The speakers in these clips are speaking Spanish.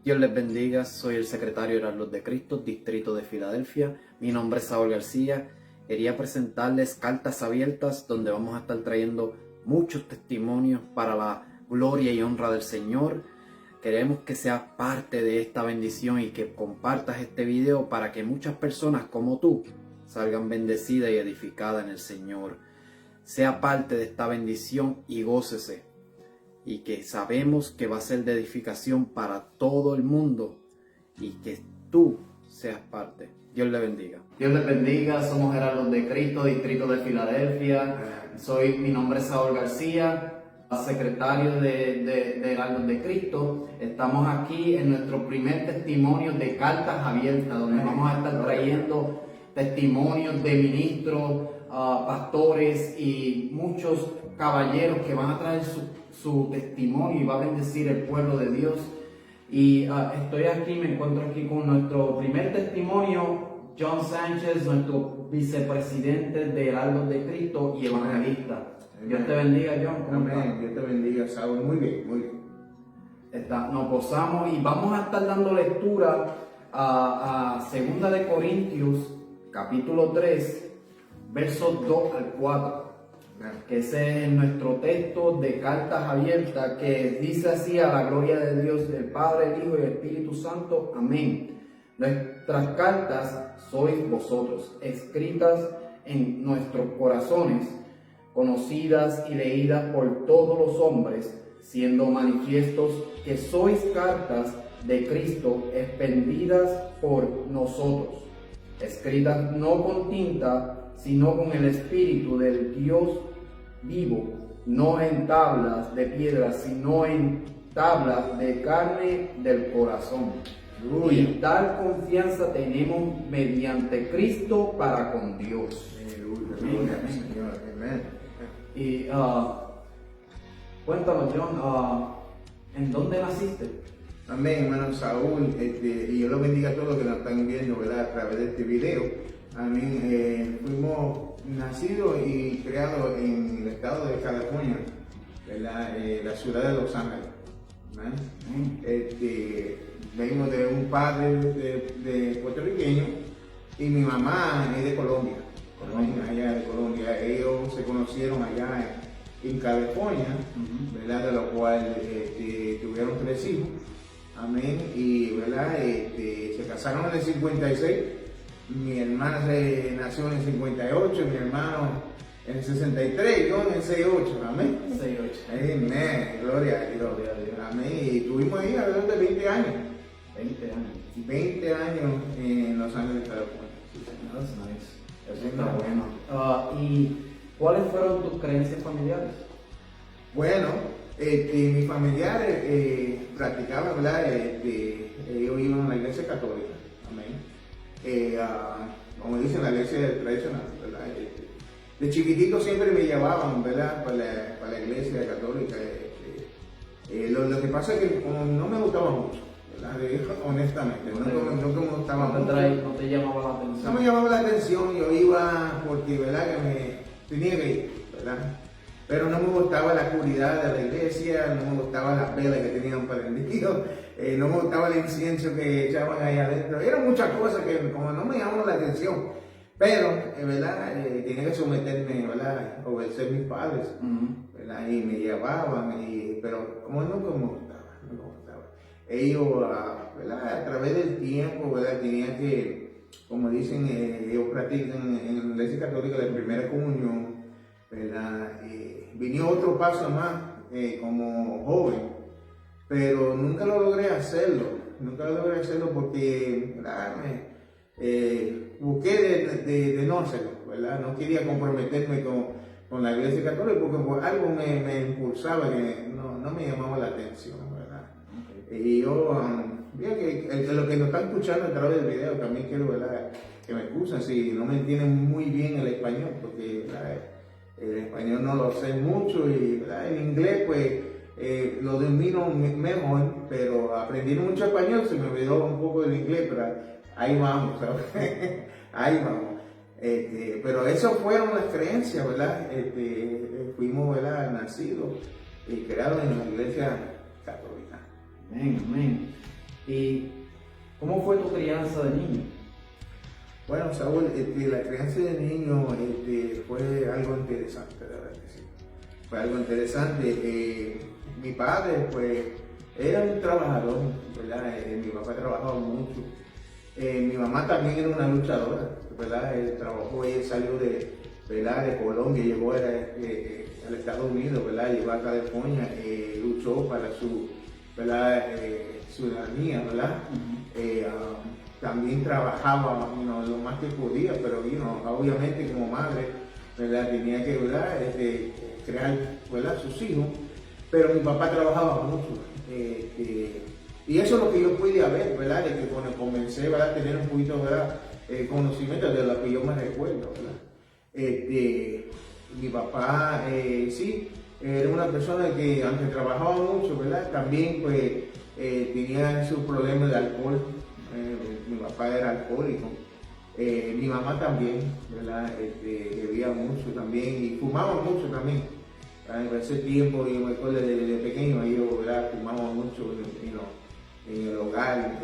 Dios les bendiga, soy el secretario Heraldos de Cristo, Distrito de Filadelfia. Mi nombre es Saúl García. Quería presentarles cartas abiertas donde vamos a estar trayendo muchos testimonios para la gloria y honra del Señor. Queremos que seas parte de esta bendición y que compartas este video para que muchas personas como tú salgan bendecidas y edificadas en el Señor. Sea parte de esta bendición y gócese. Y que sabemos que va a ser de edificación para todo el mundo y que tú seas parte. Dios le bendiga. Dios les bendiga, somos Heraldos de Cristo, Distrito de Filadelfia. Mi nombre es Saúl García, secretario de Heraldos de Cristo. Estamos aquí en nuestro primer testimonio de cartas abiertas, donde vamos a estar trayendo testimonios de ministros, pastores y muchos caballeros que van a traer su testimonio y va a bendecir el pueblo de Dios. Y estoy aquí, me encuentro aquí con nuestro primer testimonio, John Sánchez, nuestro vicepresidente de Heraldos de Cristo y evangelista. Dios te bendiga, John. Amén. Dios te bendiga, Saúl. Muy bien, muy bien. Nos gozamos y vamos a estar dando lectura a 2 de Corintios, capítulo 3, versos 2 al 4. Que ese es nuestro texto de cartas abiertas, que dice así: a la gloria de Dios, del Padre, el Hijo y el Espíritu Santo. Amén. Nuestras cartas sois vosotros, escritas en nuestros corazones, conocidas y leídas por todos los hombres, siendo manifiestos que sois cartas de Cristo, expendidas por nosotros, escritas no con tinta, sino con el Espíritu del Dios vivo, no en tablas de piedra, sino en tablas de carne del corazón. Y tal confianza tenemos mediante Cristo para con Dios. Amén. Y cuéntanos, John, ¿en dónde naciste? Amén, hermano Saúl. Y yo lo bendiga a todos los que nos están viendo, ¿verdad?, a través de este video. Amén. Fuimos nacidos y criados en el estado de California, ¿verdad? La ciudad de Los Ángeles. Venimos de un padre de puertorriqueño y mi mamá es de Colombia. Allá de Colombia. Ellos se conocieron allá en California, ¿verdad? De lo cual tuvieron 3 hijos. Amén. Y ¿verdad? Se casaron en el 56. Mi hermana nació en el 58, mi hermano en el 63, yo en el 68. Amén. 68. Amén. Gloria a Dios. Amén. Y estuvimos ahí alrededor de 20 años. 20 años en Los Ángeles, California. That's nice. Eso está bueno. ¿Y cuáles fueron tus creencias familiares? Bueno, mis familiares practicaban, ¿verdad? Ellos iban a la iglesia católica. Amén. Como dicen, la iglesia tradicional, ¿verdad? De chiquitito siempre me llevaban, ¿verdad?, para la iglesia católica. Lo que pasa es que como no me gustaba mucho, ¿verdad? Honestamente, no me gustaba mucho. ¿No te llamaba la atención? No me llamaba la atención, yo iba porque, ¿verdad?, que me tenía que ir, ¿verdad? Pero no me gustaba la oscuridad de la iglesia, no me gustaban las velas que tenían prendido, no me gustaba el incienso que echaban ahí adentro. Eran muchas cosas que como no me llamaban la atención, pero, ¿verdad?, tenía que someterme, ¿verdad?, obedecer a mis padres, ¿verdad?, y me llevaban, pero como no me gustaba. Ellos, ¿verdad?, a través del tiempo, ¿verdad?, tenían que, como dicen, ellos practican en la iglesia católica de primera comunión, ¿verdad? Vino otro paso más como joven, pero nunca lo logré hacerlo porque, ¿verdad?, busqué de no hacerlo, ¿verdad? No quería comprometerme con la iglesia católica porque por algo me impulsaba que no me llamaba la atención, ¿verdad? Y yo, que los que nos están escuchando a través del video también quiero, ¿verdad?, que me excusen si no me entienden muy bien el español, porque, ¿verdad?, el español no lo sé mucho y, ¿verdad?, el inglés pues lo domino mejor, pero aprendí mucho español, se me olvidó un poco del inglés, pero ahí vamos, ¿sabes? Ahí vamos. Pero esas fueron las creencias, ¿verdad? Fuimos, ¿verdad?, nacidos y creados en la iglesia católica. Amén, amén. ¿Y cómo fue tu crianza de niño? Bueno, Saúl, la crianza de niño fue algo interesante, la verdad que sí. Fue algo interesante. Mi padre, pues, era un trabajador, ¿verdad? Mi papá trabajaba mucho. Mi mamá también era una luchadora, ¿verdad? Ella salió ¿verdad? De Colombia, llegó al Estados Unidos, ¿verdad? Llegó a California, luchó para su, ¿verdad? Ciudadanía, ¿verdad? También trabajaba lo más que podía, pero obviamente como madre, ¿verdad? Tenía que, ¿verdad? Crear, ¿verdad? Sus hijos, pero mi papá trabajaba mucho. Y eso es lo que yo pude ver, ¿verdad? De que cuando comencé, ¿verdad? A tener un poquito, ¿verdad? Conocimiento de lo que yo me recuerdo, ¿verdad? Mi papá, sí, era una persona que, aunque trabajaba mucho, ¿verdad? También, pues, tenía sus problemas de alcohol. Mi papá era alcohólico. Mi mamá también, ¿verdad? Bebía mucho también y fumaba mucho también. En ese tiempo, yo me acuerdo desde pequeño, yo, ¿verdad? Fumaba mucho en el hogar,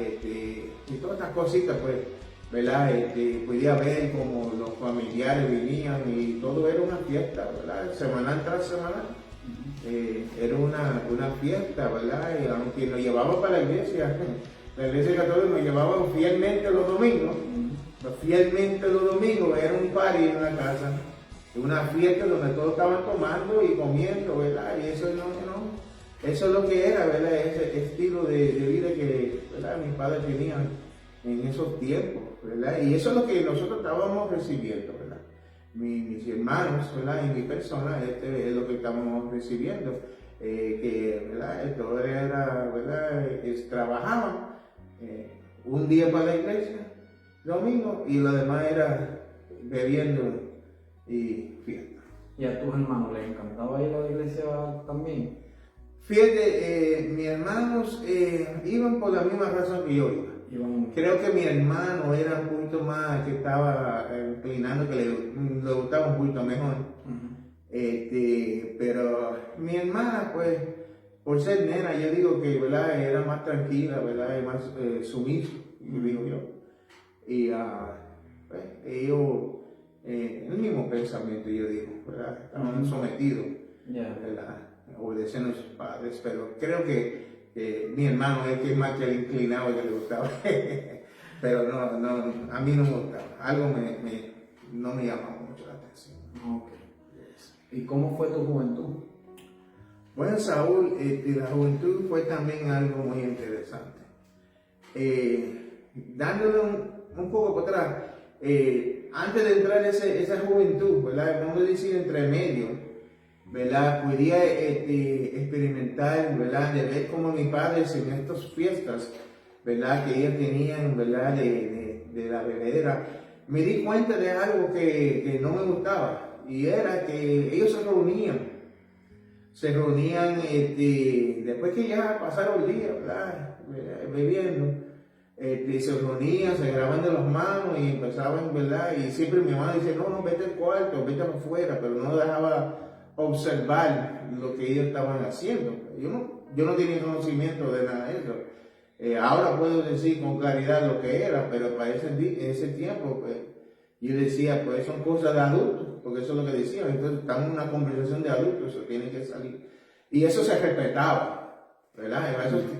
y todas estas cositas, pues, ¿verdad? Podía ver como los familiares vinían y todo era una fiesta, ¿verdad? Semanal tras semanal. Era una fiesta, ¿verdad? Y aunque nos llevaba para la iglesia católica nos llevaba fielmente los domingos. Fielmente los domingos era un party en una casa, una fiesta donde todos estaban tomando y comiendo, ¿verdad? Y eso eso es lo que era, ¿verdad? Ese estilo de vida que, ¿verdad? Mis padres tenían en esos tiempos, ¿verdad? Y eso es lo que nosotros estábamos recibiendo, ¿verdad? Mis hermanos, ¿verdad? Y mi persona, es lo que estábamos recibiendo, que, ¿verdad? Todo era, ¿verdad? Trabajaban un día para la iglesia, domingo, y lo demás era bebiendo y fiesta. ¿Y a tus hermanos les encantaba ir a la iglesia también? Fíjate, mis hermanos iban por la misma razón que yo iba. Creo que mi hermano era un poquito más que estaba inclinando, que le gustaba un poquito mejor. Pero mi hermana, pues, por ser nena, yo digo que, ¿verdad? Era más tranquila, ¿verdad? Y más sumisa, digo yo. Y pues, ellos, el mismo pensamiento, yo digo, ¿verdad? Estaban sometidos, ¿verdad? Obedeciendo a sus padres, pero creo que mi hermano es el que más que le inclinaba y que le gustaba. Pero no, a mí no me gustaba. Algo no me llamaba mucho la atención. Okay. ¿Y cómo fue tu juventud? Bueno, Saúl, la juventud fue también algo muy interesante. Dándole un poco para atrás, antes de entrar esa juventud, ¿verdad? Vamos a decir entre medio, ¿verdad? Podía experimentar, ¿verdad? De ver cómo mis padres en estas fiestas, ¿verdad? Que ellos tenían, ¿verdad? De la bebedera, me di cuenta de algo que no me gustaba, y era que ellos se reunían después que ya pasaron el día, ¿verdad? Bebiendo. Se reunían, se agarraban de las manos y empezaban, ¿verdad? Y siempre mi mamá dice, no, vete al cuarto, vete afuera, pero no dejaba observar lo que ellos estaban haciendo. Yo no tenía conocimiento de nada de eso. Ahora puedo decir con claridad lo que era, pero para ese tiempo, pues, yo decía, pues son cosas de adultos, porque eso es lo que decían. Entonces, estamos en una conversación de adultos, eso tiene que salir. Y eso se respetaba, ¿verdad?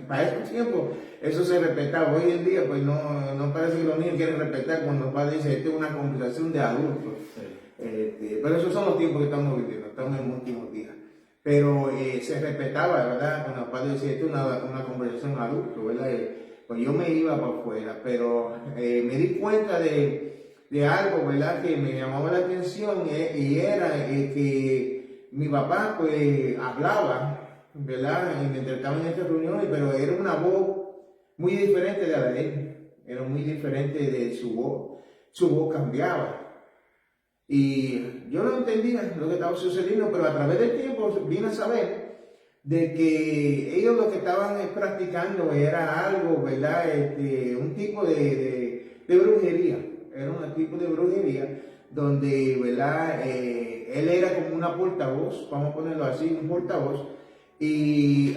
Para esos tiempos, eso se respetaba. Hoy en día, pues no parece que los niños quieren respetar cuando los padres dicen, esto es una conversación de adultos. Pero esos son los tiempos que estamos viviendo, estamos en últimos días. Pero se respetaba, ¿verdad? Cuando los padres decían, esto es una conversación adulto, ¿verdad? Pues yo me iba para afuera, pero me di cuenta de algo, ¿verdad? Que me llamaba la atención y era que mi papá, pues, hablaba, ¿verdad? Y mientras estaba en estas reuniones, pero era una voz muy diferente de la de él, era muy diferente de su voz cambiaba. Y yo no entendía lo que estaba sucediendo, pero a través del tiempo vine a saber de que ellos lo que estaban practicando era algo, ¿verdad? Un tipo de brujería, era un tipo de brujería donde, ¿verdad? Él era como una portavoz, vamos a ponerlo así, un portavoz, y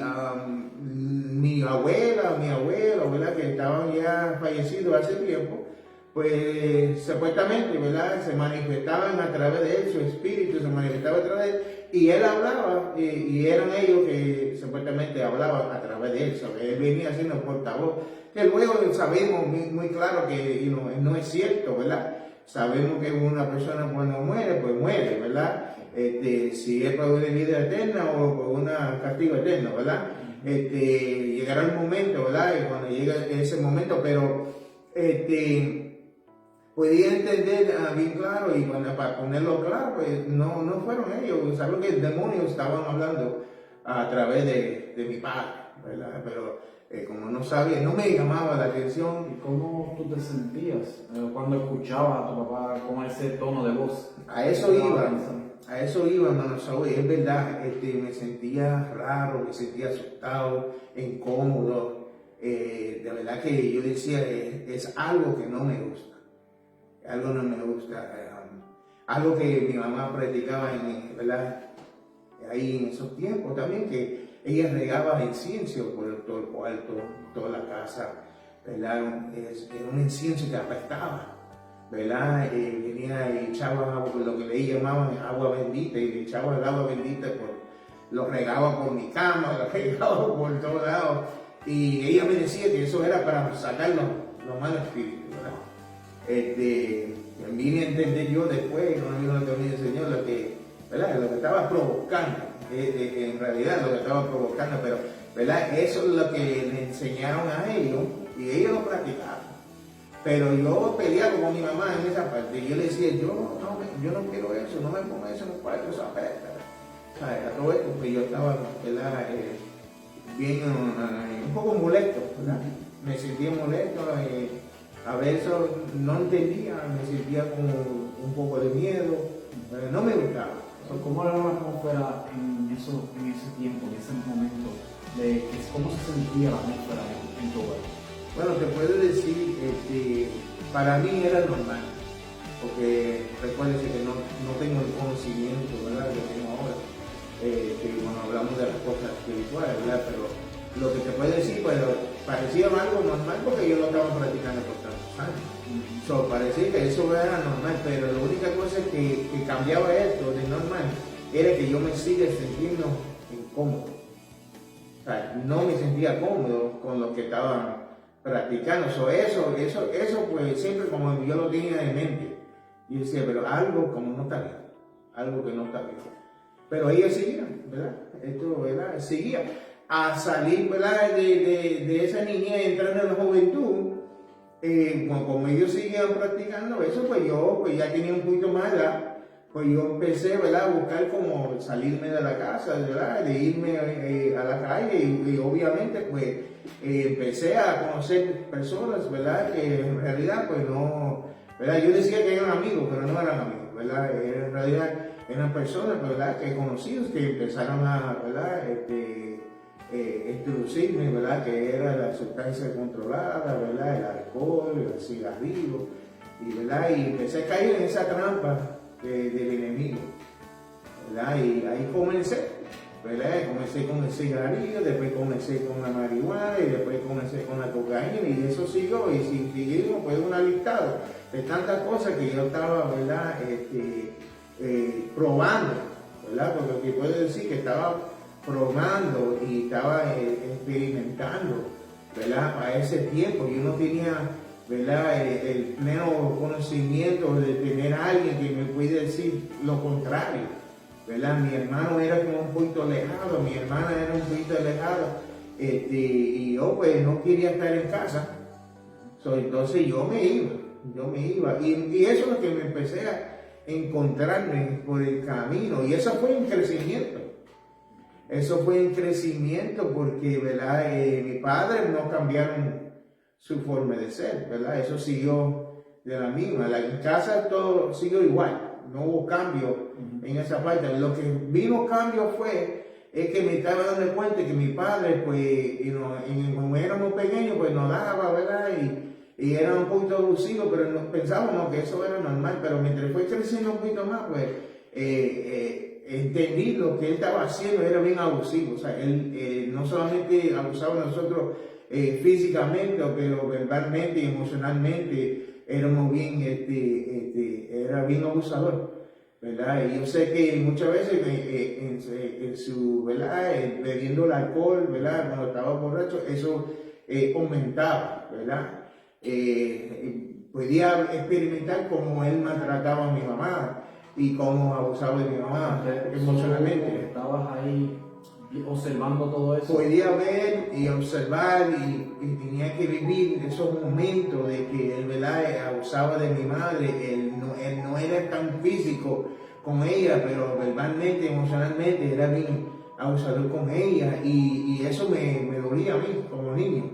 mi abuela, mi abuelo, ¿verdad? Que estaban ya fallecidos hace tiempo, pues supuestamente, ¿verdad? Se manifestaban a través de él, su espíritu se manifestaba a través de él, y él hablaba, y eran ellos que supuestamente hablaban a través de él, ¿sabes? Él venía siendo portavoz, que luego sabemos muy claro que no es cierto, ¿verdad? Sabemos que una persona cuando muere, pues muere, ¿verdad? Si es por una vida eterna o por un castigo eterno, ¿verdad? Llegará el momento, ¿verdad? Y cuando llega ese momento, pero podía entender bien claro, y para ponerlo claro, pues no fueron ellos, saben que el demonio estaban hablando a través de mi padre, ¿verdad? Pero como no sabía, no me llamaba la atención. ¿Y cómo tú te sentías cuando escuchabas a tu papá con ese tono de voz? A eso iba, hermano Saúl. Es verdad, me sentía raro, me sentía asustado, incómodo. De verdad que yo decía, es algo que no me gusta. Algo no me gusta. Algo que mi mamá practicaba ¿verdad? Ahí en esos tiempos también, que ella regaba incienso por todo el cuarto, toda la casa, ¿verdad? Era un incienso que apestaba. ¿Verdad? Venía y echaba agua, lo que le llamaban agua bendita, y le echaba el agua bendita, lo regaba por mi cama, lo regaba por todos lados. Y ella me decía que eso era para sacar los malos espíritus, ¿verdad? Vine a entender yo después, cuando vino la teoría del Señor, ¿verdad? Lo que estaba provocando, en realidad lo que estaba provocando, pero ¿verdad? Eso es lo que le enseñaron a ellos, y ellos lo practicaban. Pero yo peleaba con mi mamá en esa parte, y yo le decía, yo no quiero eso, no me ponga eso en el cuarto, esa apesta. A todo esto, pues yo estaba, ¿verdad? Bien, un poco molesto, ¿verdad? Me sentía molesto, a veces no entendía, me sentía como un poco de miedo, no me gustaba. ¿Cómo era la atmósfera en ese tiempo, en ese momento? ¿Cómo se sentía la atmósfera en tu hogar? Bueno, te puedo decir que para mí era normal, porque recuérdense que no tengo el conocimiento, ¿verdad? Que tengo ahora, que cuando hablamos de las cosas espirituales, ¿verdad? Pero lo que te puedo decir, pues parecía algo normal porque yo lo estaba practicando por tantos años. Parecía que eso era normal, pero la única cosa que cambiaba esto de normal era que yo me sigue sintiendo incómodo. O sea, no me sentía cómodo con lo que estaba practicando. Eso pues siempre como yo lo tenía en mente. Yo decía, pero algo como no está bien, algo que no está bien. Pero ella seguía, ¿verdad? Esto, ¿verdad? Seguía a salir, ¿verdad? De esa niñez, entrando en la juventud. Como ellos seguían practicando eso, pues yo pues ya tenía un poquito más edad, pues yo empecé, ¿verdad? A buscar como salirme de la casa, ¿verdad? De irme a la calle, y obviamente pues empecé a conocer personas, ¿verdad? Que en realidad pues no, ¿verdad? Yo decía que eran amigos, pero no eran amigos, ¿verdad? En realidad eran personas, ¿verdad? Que conocidos, que empezaron a, ¿verdad? Introducirme, ¿verdad? Que era la sustancia controlada, ¿verdad? El alcohol, el cigarrillo, ¿verdad? Y empecé a caer en esa trampa del enemigo, ¿verdad? Y ahí comencé, ¿verdad? Comencé con el cigarrillo, después comencé con la marihuana, y después comencé con la cocaína, y eso siguió, y si seguimos, pues un listado de tantas cosas que yo estaba, ¿verdad? Probando, ¿verdad? Porque lo que puedo decir que estaba probando y estaba experimentando, ¿verdad? A ese tiempo yo no tenía, ¿verdad? El pleno conocimiento de tener a alguien que me pudiera decir lo contrario, ¿verdad? Mi hermano era como un poquito alejado, mi hermana era un poquito alejada, y yo pues no quería estar en casa, entonces yo me iba, y eso es lo que me empecé a encontrarme por el camino, y eso fue un crecimiento. Eso fue en crecimiento porque, ¿verdad? Mi padre no cambiaron su forma de ser, ¿verdad? Eso siguió de la misma. En casa todo siguió igual, no hubo cambio en esa parte. Lo que vino cambio es que me estaba dando cuenta que mi padre, pues, como éramos pequeños, pues nos daba, ¿verdad? Y era un poquito abusivo, pero pensábamos que eso era normal. Pero mientras fue creciendo un poquito más, pues, entendí lo que él estaba haciendo era bien abusivo. O sea, él no solamente abusaba de nosotros físicamente, pero verbalmente y emocionalmente éramos bien, era bien abusador, ¿verdad? Y yo sé que muchas veces en su, ¿verdad? Bebiendo el alcohol, ¿verdad? Cuando estaba borracho, eso aumentaba, ¿verdad? Podía experimentar cómo él maltrataba a mi mamá y cómo abusaba de mi mamá emocionalmente. Estabas ahí observando todo eso. Podía ver y observar y tenía que vivir esos momentos de que él, ¿verdad? Abusaba de mi madre. Él no era tan físico con ella, pero verbalmente, emocionalmente era bien abusador con ella y eso me dolía a mí como niño,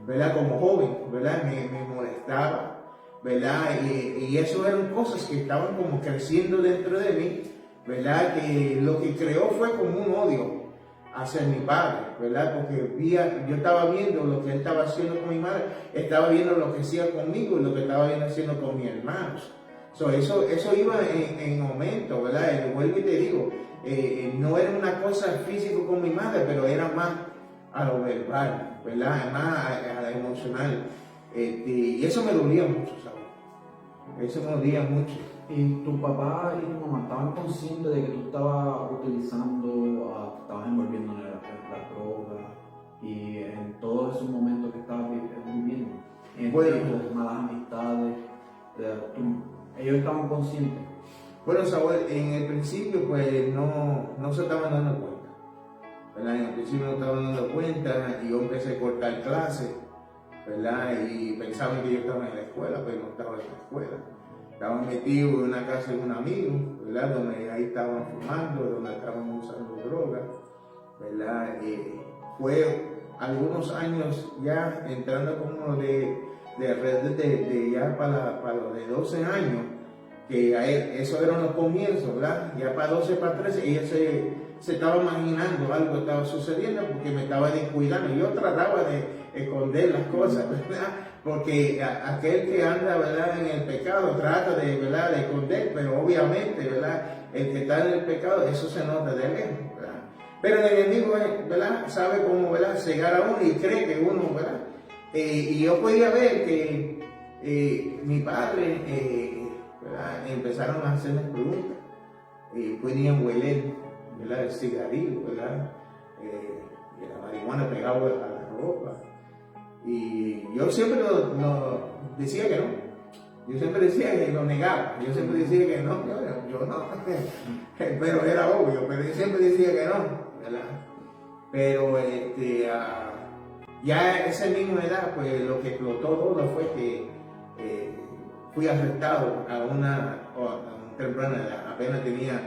¿verdad? Como joven, ¿verdad? Me molestaba, ¿verdad? Y eso eran cosas que estaban como creciendo dentro de mí, ¿verdad? Que lo que creó fue como un odio hacia mi padre, ¿verdad? Porque yo estaba viendo lo que él estaba haciendo con mi madre, estaba viendo lo que hacía conmigo y lo que estaba haciendo con mis hermanos. Eso iba en aumento, ¿verdad? Y vuelvo y te digo, no era una cosa física con mi madre, pero era más a lo verbal, ¿verdad? Más a lo emocional. Y eso me dolía mucho, ¿sabes? Eso me dolía mucho. ¿Y tu papá y tu mamá estaban conscientes de que tú estabas utilizando, estabas envolviendo en la droga y en todos esos momentos que estabas viviendo? En tus malas amistades, ellos estaban conscientes. Bueno, Samuel, en el principio pues no se estaban dando cuenta, ¿verdad? En el principio no estaban dando cuenta y yo empecé a cortar clases, ¿verdad? Y pensaban que yo estaba en la escuela, pero no estaba en la escuela. Estaban metidos en una casa de un amigo, ¿verdad? Donde ahí estaban fumando, donde estaban usando drogas, ¿verdad? Fue algunos años ya entrando como de redes de ya para los de 12 años, que eso eran los comienzos, ¿verdad? Ya para 12, para 13, ella se estaba imaginando algo estaba sucediendo porque me estaba descuidando. Yo trataba de esconder las cosas, ¿verdad? Porque aquel que anda, ¿verdad? En el pecado trata de, ¿verdad? De esconder, pero obviamente, ¿verdad? El que está en el pecado, eso se nota de lejos, ¿verdad? Pero el enemigo, ¿verdad? Sabe cómo, ¿verdad? Cegar a uno y cree que uno, ¿verdad? Y yo podía ver que mi padre, ¿verdad? Empezaron a hacerme preguntas, podían hueler, ¿verdad? El cigarrillo, ¿verdad? La marihuana pegaba a la ropa. Y yo siempre decía que no. Yo siempre decía que lo negaba. Yo siempre decía que no, yo no. Pero era obvio, pero yo siempre decía que no, ¿verdad? Pero ya a esa misma edad, pues lo que explotó todo fue que fui arrestado a una temprana edad. Apenas tenía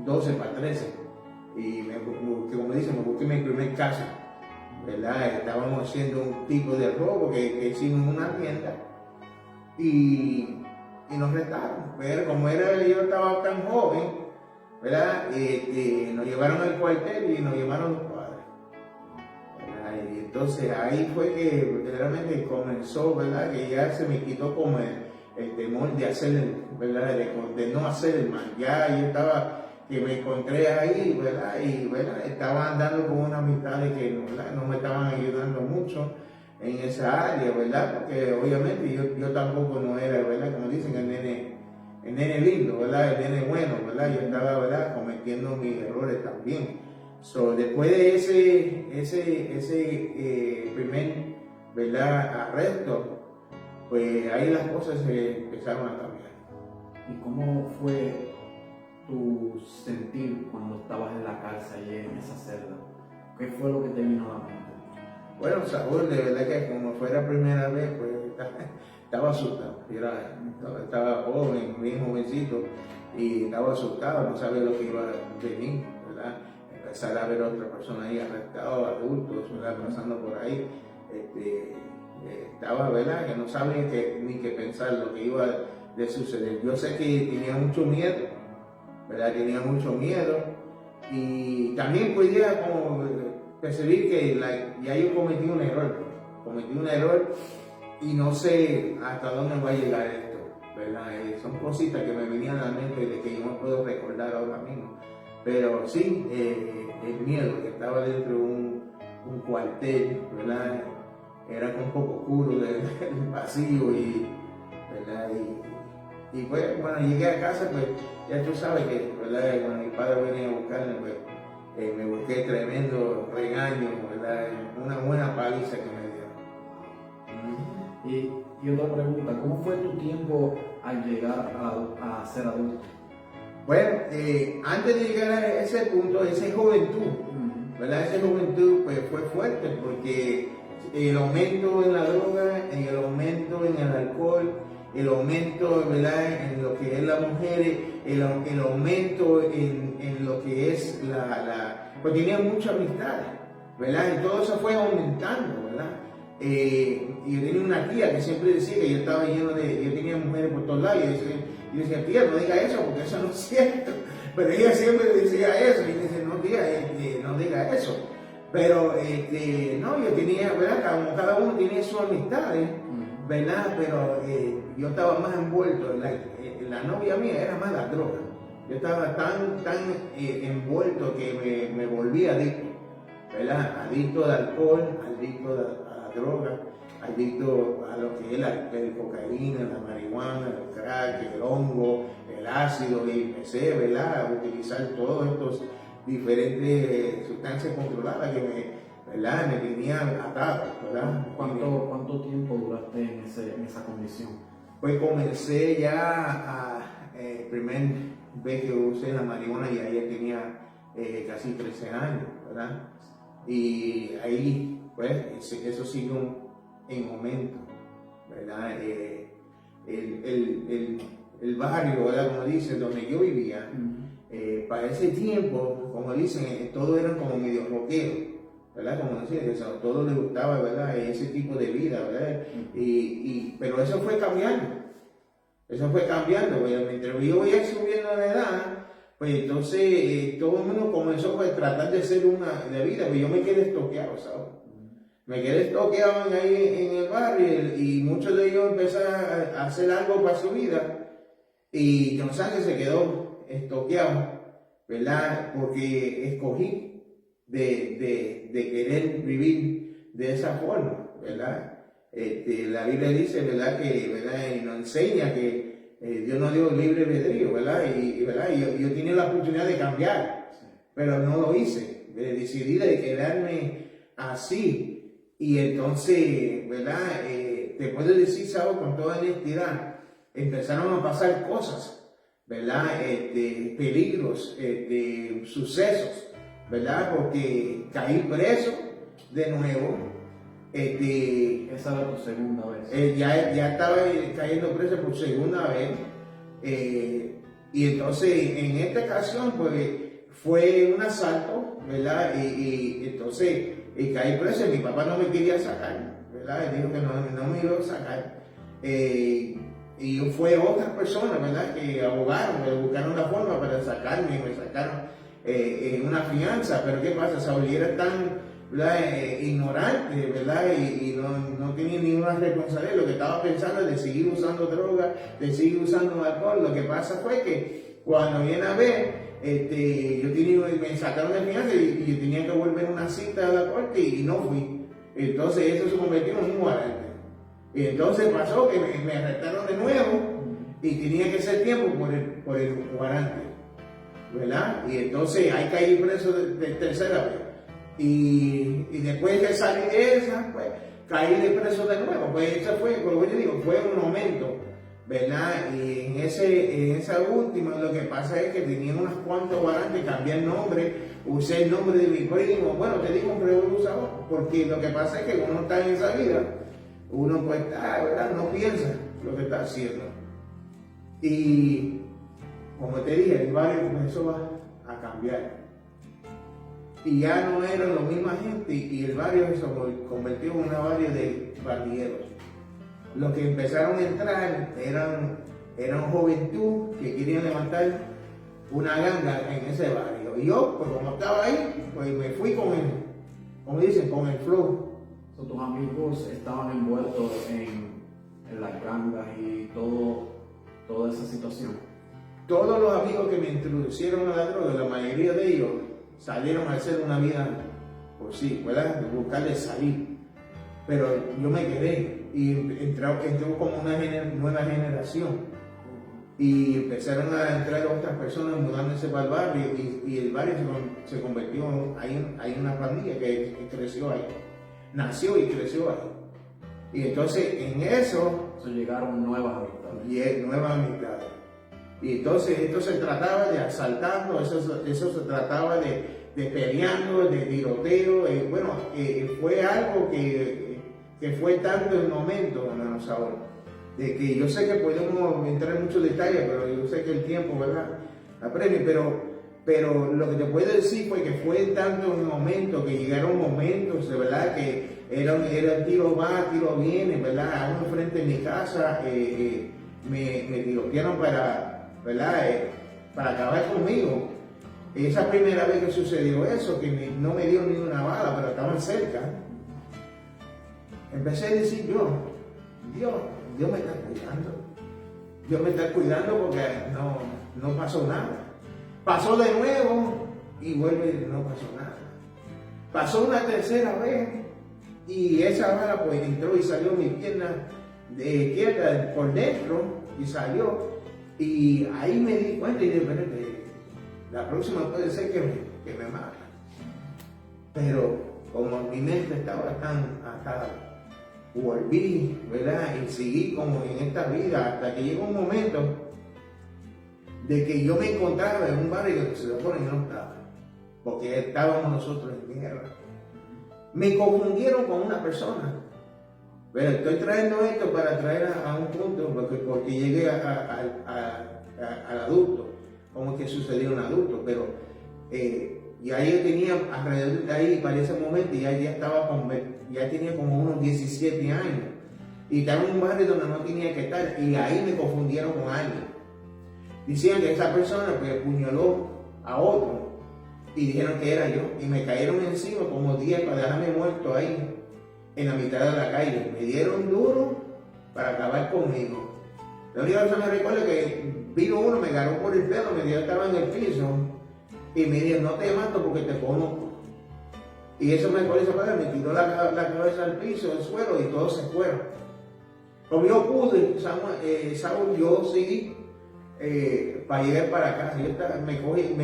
12 para 13. Y como dicen, me busqué mi primer caso, ¿verdad? Estábamos haciendo un tipo de robo que hicimos en una tienda y nos arrestaron. Pero como yo estaba tan joven, ¿verdad? Nos llevaron al cuartel y nos llevaron los padres, ¿verdad? Y entonces ahí fue que verdaderamente comenzó, ¿verdad? Que ya se me quitó como el temor de hacer, ¿verdad? De no hacer el mal. Ya yo estaba, que me encontré ahí, ¿verdad? Y ¿verdad? Estaba andando con una amistad de que ¿verdad? No me estaban ayudando mucho en esa área, ¿verdad? Porque obviamente yo tampoco no era, ¿verdad? Como dicen, el nene lindo, ¿verdad? El nene bueno, ¿verdad? Yo estaba, ¿verdad? Cometiendo mis errores también. Después de ese primer, ¿verdad? Arresto, pues ahí las cosas se empezaron a cambiar. ¿Y cómo fue tu sentir cuando estabas en la cárcel y en esa celda? ¿Qué fue lo que te vino a la mente? Bueno, Saúl, de verdad que como fue la primera vez, pues estaba asustado. Estaba joven, bien jovencito, y estaba asustado, no sabía lo que iba a venir, ¿verdad? Empezar a ver a otra persona ahí arrestado, adultos, ¿verdad? Pasando por ahí. Estaba, ¿verdad? Que no sabía ni qué pensar lo que iba a suceder. Yo sé que tenía mucho miedo, ¿verdad? Tenía mucho miedo y también podía como percibir que ya yo cometí un error y no sé hasta dónde va a llegar esto, ¿verdad? Son cositas que me venían a la mente de que yo no puedo recordar ahora mismo. Pero sí, el miedo que estaba dentro de un cuartel, ¿verdad? Era un poco oscuro del pasillo ¿verdad? Y pues, bueno, llegué a casa, pues ya tú sabes que, ¿verdad? Cuando mi padre venía a buscarme, pues me busqué tremendo regaño, ¿verdad? Una buena paliza que me dio. Y otra pregunta, ¿cómo fue tu tiempo al llegar a ser adulto? Bueno, antes de llegar a ese punto, esa juventud, ¿verdad? Esa juventud pues, fue fuerte porque el aumento en la droga, el aumento en el alcohol, el aumento, ¿verdad?, en lo que es las mujeres, el aumento en lo que es pues tenía muchas amistades, ¿verdad? Y todo eso fue aumentando, ¿verdad? Y yo tenía una tía que siempre decía que yo estaba yo tenía mujeres por todos lados, y yo decía, tía, no diga eso porque eso no es cierto. Pero ella siempre decía eso, y dice, no, tía, no diga eso. Pero, no, yo tenía, ¿verdad? Como cada uno tenía sus amistades, ¿verdad? Pero yo estaba más envuelto, la novia mía era más la droga. Yo estaba tan envuelto que me volví adicto, ¿verdad? Adicto al alcohol, adicto a la droga, adicto a lo que es la cocaína, la marihuana, el crack, el hongo, el ácido, y empecé, ¿verdad?, a utilizar todos estos diferentes sustancias controladas que ¿verdad?, me tenían atado, ¿verdad? ¿Cuánto tiempo duraste en esa condición? Pues comencé ya primer vez que usé la marihuana, y ahí ya tenía casi 13 años, ¿verdad? Y ahí, pues, eso sigue en aumento, ¿verdad? El barrio, ¿verdad?, como dicen, donde yo vivía, para ese tiempo, como dicen, todos eran como medio rockeros, ¿verdad? Como decía, a todos les gustaba, ¿verdad?, ese tipo de vida, ¿verdad? Pero eso fue cambiando. Eso fue cambiando, ¿verdad? Mientras yo voy subiendo de edad, pues entonces todo el mundo comenzó pues, a tratar de hacer una de vida, pues yo me quedé estoqueado, ¿sabes? Me quedé estoqueado ahí en el barrio, y muchos de ellos empezaron a hacer algo para su vida, y John Sánchez se quedó estoqueado, ¿verdad? Porque escogí de querer vivir de esa forma, ¿verdad? La Biblia dice, ¿verdad?, ¿verdad?, y nos enseña que Dios nos dio libre albedrío, ¿verdad? ¿verdad? Y yo tenía la oportunidad de cambiar, pero no lo hice. Decidí de quedarme así. Y entonces, ¿verdad?, te puedo decir, Sao, con toda honestidad, empezaron a pasar cosas, ¿verdad?, peligros, sucesos, ¿verdad? Porque caí preso de nuevo. Esa era tu segunda vez. Ya estaba cayendo preso por segunda vez. Y entonces en esta ocasión pues fue un asalto, ¿verdad? Y entonces caí preso, y mi papá no me quería sacar, ¿verdad? Él dijo que no me iba a sacar. Y fue otras personas, ¿verdad?, que abogaron, que buscaron la forma para sacarme, y me sacaron una fianza. Pero ¿qué pasa? Saúl era tan, ¿verdad?, ignorante, ¿verdad? Y no tenía ninguna responsabilidad. Lo que estaba pensando es de seguir usando droga, de seguir usando alcohol. Lo que pasa fue que cuando viene a ver, me sacaron de fianza, y yo tenía que volver una cita a la corte, y no fui. Entonces eso se convirtió en un guarante. Y entonces pasó que me arrestaron de nuevo, y tenía que hacer tiempo por el guarante, ¿verdad? Y entonces ahí caí preso de tercera vez. Y después que salí de esa, pues caí de preso de nuevo. Pues eso fue, como yo digo, fue un momento, ¿verdad? Y en esa última, lo que pasa es que tenía unos cuantos guarantes, cambié el nombre, usé el nombre de mi primo. Bueno, te digo un revolucionario, porque lo que pasa es que uno está en esa vida, uno pues está, ¿verdad?, no piensa lo que está haciendo. Y como te dije, el barrio comenzó a cambiar. Y ya no eran la misma gente, y el barrio se convirtió en un barrio de pandilleros. Los que empezaron a entrar eran juventud que querían levantar una ganga en ese barrio. Y yo, pues como estaba ahí, pues me fui con el flow. Tus amigos estaban envueltos en las gangas y todo toda esa situación. Todos los amigos que me introducieron a la droga, la mayoría de ellos salieron a hacer una vida por sí, ¿verdad? De buscarle salir. Pero yo me quedé y entró como una nueva generación. Y empezaron a entrar otras personas mudándose para el barrio y el barrio se convirtió ahí en una pandilla que creció ahí. Nació y creció ahí. Y entonces en eso llegaron nuevas amistades. Y nuevas amistades. Y entonces esto se trataba de asaltando, eso se trataba de peleando, de tiroteo. Fue algo que fue tanto el momento, hermano Saúl, de que yo sé que podemos entrar en muchos detalles, pero yo sé que el tiempo, ¿verdad?, apremia, pero lo que te puedo decir fue que fue tanto el momento que llegaron momentos, de verdad, que era tiro va, tiro viene, ¿verdad? A uno frente a mi casa me tirotearon para acabar conmigo. Esa primera vez que sucedió eso, que no me dio ni una bala, pero estaban cerca, empecé a decir Dios me está cuidando. Dios me está cuidando porque no pasó nada. Pasó de nuevo y vuelve y no pasó nada. Pasó una tercera vez y esa bala pues entró y salió mi pierna de izquierda por dentro y salió. Y ahí me di cuenta y dije, la próxima puede ser que me mata. Pero como mi mente estaba tan atada, volví, ¿verdad? Y seguí como en esta vida hasta que llegó un momento de que yo me encontraba en un barrio que se supone que no estaba, porque estábamos nosotros en guerra. Me confundieron con una persona. Pero estoy trayendo esto para traer a un punto, porque llegué al adulto, como que sucedió un adulto, pero ya yo tenía alrededor de ahí, para ese momento, ya tenía como unos 17 años, y estaba en un barrio donde no tenía que estar, y ahí me confundieron con alguien. Decían que esa persona pues apuñaló a otro, y dijeron que era yo, y me cayeron encima como 10 para dejarme muerto ahí, en la mitad de la calle. Me dieron duro para acabar conmigo. La única cosa que me recuerdo es que vino uno, me agarró por el pelo, me dijo que estaba en el piso, y me dijo, no te mato porque te conozco. Y eso me tiró la cabeza al piso, al suelo, y todos se fueron. Como yo pude, Saúl, yo seguí para llegar para casa. Me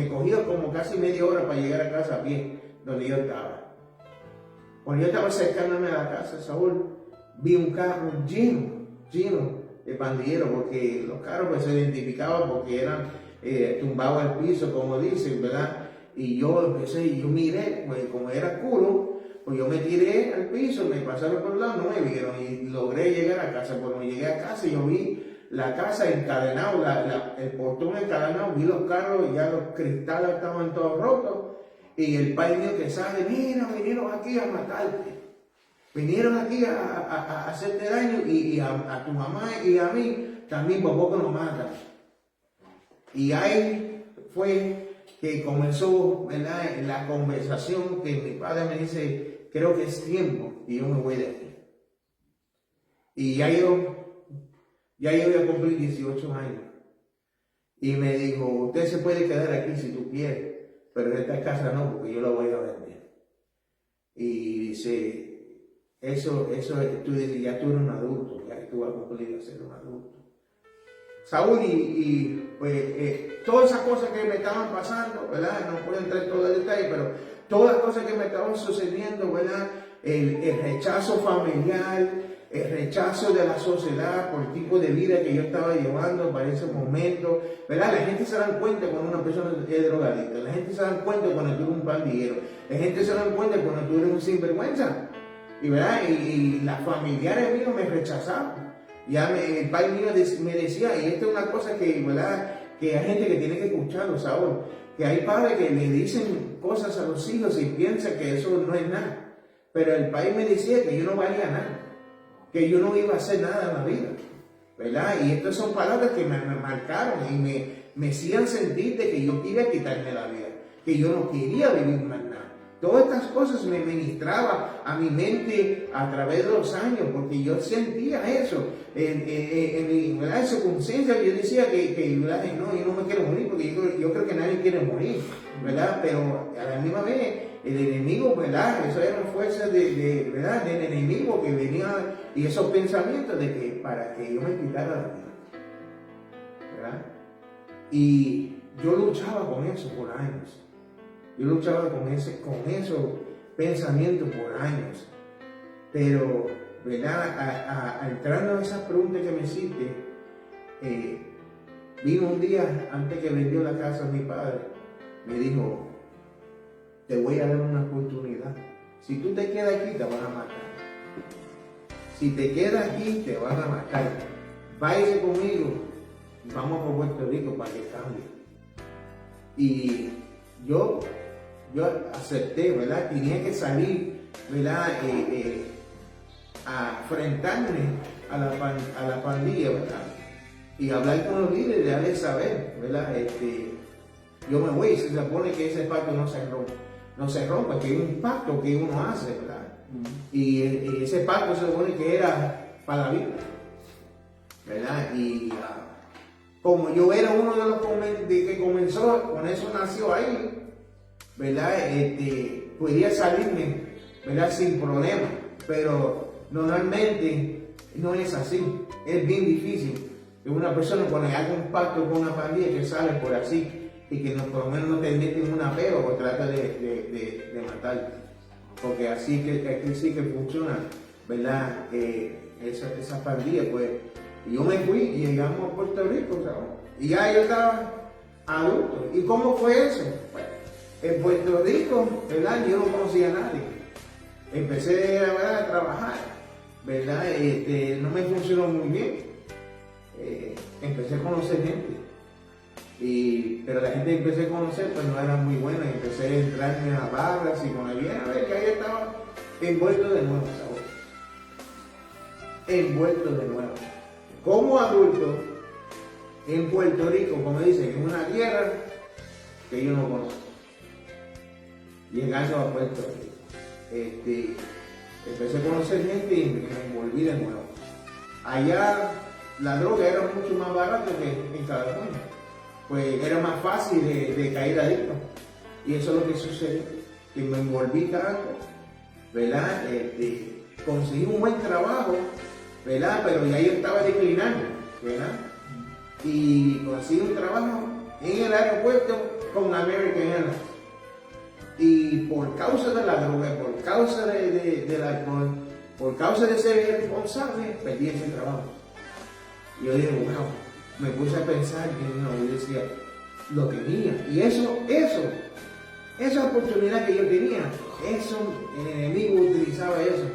cogía como casi media hora para llegar a casa a pie, donde yo estaba. Cuando yo estaba acercándome a la casa, Saúl, vi un carro lleno de pandilleros, porque los carros pues, se identificaban porque eran tumbados al piso, como dicen, ¿verdad? Y yo miré, pues como era oscuro, pues yo me tiré al piso, me pasaron por el lado, no me vieron y logré llegar a casa. Cuando llegué a casa yo vi la casa encadenada, el portón encadenado, vi los carros y ya los cristales estaban todos rotos. Y el padre mío que sale, mira, vinieron aquí a matarte, vinieron aquí a hacerte daño y a tu mamá y a mí también por poco nos matan. Y ahí fue que comenzó, ¿verdad?, la conversación que mi padre me dice, creo que es tiempo y yo me voy de aquí. Y ya yo voy a cumplir 18 años. Y me dijo, usted se puede quedar aquí si tú quieres, pero en esta casa no, porque yo la voy a vender. Y dice, eso tú dices, ya tú eres un adulto, ya tú vas a cumplir a ser un adulto. Saúl, pues todas esas cosas que me estaban pasando, ¿verdad? No puedo entrar en todo el detalle, pero todas las cosas que me estaban sucediendo, ¿verdad? El rechazo familiar, el rechazo de la sociedad por el tipo de vida que yo estaba llevando para ese momento, ¿verdad? La gente se da cuenta cuando una persona es drogadicta, la gente se da cuenta cuando tú eres un pandillero, la gente se da cuenta cuando tú eres un sinvergüenza, ¿verdad? Y las familiares míos me rechazaban. Ya el padre mío me decía, y esto es una cosa que, ¿verdad?, que hay gente que tiene que escucharlo, Saúl, que hay padres que le dicen cosas a los hijos y piensan que eso no es nada, pero el padre me decía que yo no valía nada, que yo no iba a hacer nada en la vida, ¿verdad? Y estas son palabras que me marcaron y me hacían sentir de que yo quería quitarme la vida, que yo no quería vivir más nada, Todas estas cosas me ministraba a mi mente a través de los años, porque yo sentía eso. En mi, ¿verdad?, en su conciencia yo decía que ¿verdad?, no, yo no me quiero morir, porque yo creo que nadie quiere morir, ¿verdad? Pero a la misma vez el enemigo, ¿verdad?, eso eran fuerzas ¿verdad?, del enemigo que venía, y esos pensamientos de que para que yo me quitara la vida, ¿verdad? Y yo luchaba con eso por años. Yo luchaba con esos pensamientos por años. Pero, ¿verdad?, entrando a esas preguntas que me hiciste, vino un día antes que vendió la casa a mi padre, me dijo, te voy a dar una oportunidad. Si tú te quedas aquí, te van a matar. Si te quedas aquí, te van a matar. Váyase conmigo, vamos a Puerto Rico para que cambie. Y yo acepté, ¿verdad? Tenía que salir, ¿verdad?, a enfrentarme a la pandilla, ¿verdad? Y hablar con los líderes, darles saber, ¿verdad? Yo me voy, se supone que ese pacto no se rompe, que es un pacto que uno hace, ¿verdad? Y ese pacto se supone que era para la vida, ¿verdad? Y como yo era uno de los que comenzó, con eso nació ahí, ¿verdad? Podía salirme, ¿verdad?, sin problema, pero normalmente no es así. Es bien difícil que una persona cuando haga un pacto con una pandilla que sale por así y que no, por lo menos no te meten una pega o trata de matarte, porque así sí que funciona, ¿verdad? Esa pandilla, pues yo me fui y llegamos a Puerto Rico, ¿sabes? Y ya yo estaba adulto. ¿Y cómo fue eso? Bueno, en Puerto Rico, ¿verdad?, yo no conocía a nadie. Empecé, ¿verdad?, a trabajar, ¿verdad? No me funcionó muy bien. Empecé a conocer gente. Pero la gente que empecé a conocer pues no era muy buena. Empecé a entrarme a barras y cuando viene a ver que ahí estaba envuelto de nuevo, ¿sabes? Envuelto de nuevo. Como adulto, en Puerto Rico, como dicen, en una tierra que yo no conozco. Llegando a Puerto Rico, empecé a conocer gente y me envolví de nuevo. Allá la droga era mucho más barata que en California, pues era más fácil de caer adicto. Y eso es lo que sucedió, que me envolví tanto, ¿verdad? Conseguí un buen trabajo, ¿verdad? Pero ya yo estaba declinando, ¿verdad? Y conseguí un trabajo en el aeropuerto con American Airlines. Y por causa de la droga, por causa del alcohol, por causa de ser irresponsable, perdí ese trabajo. Y yo dije, wow, me puse a pensar que no, yo decía, lo tenía. Y esa oportunidad que yo tenía, el enemigo utilizaba eso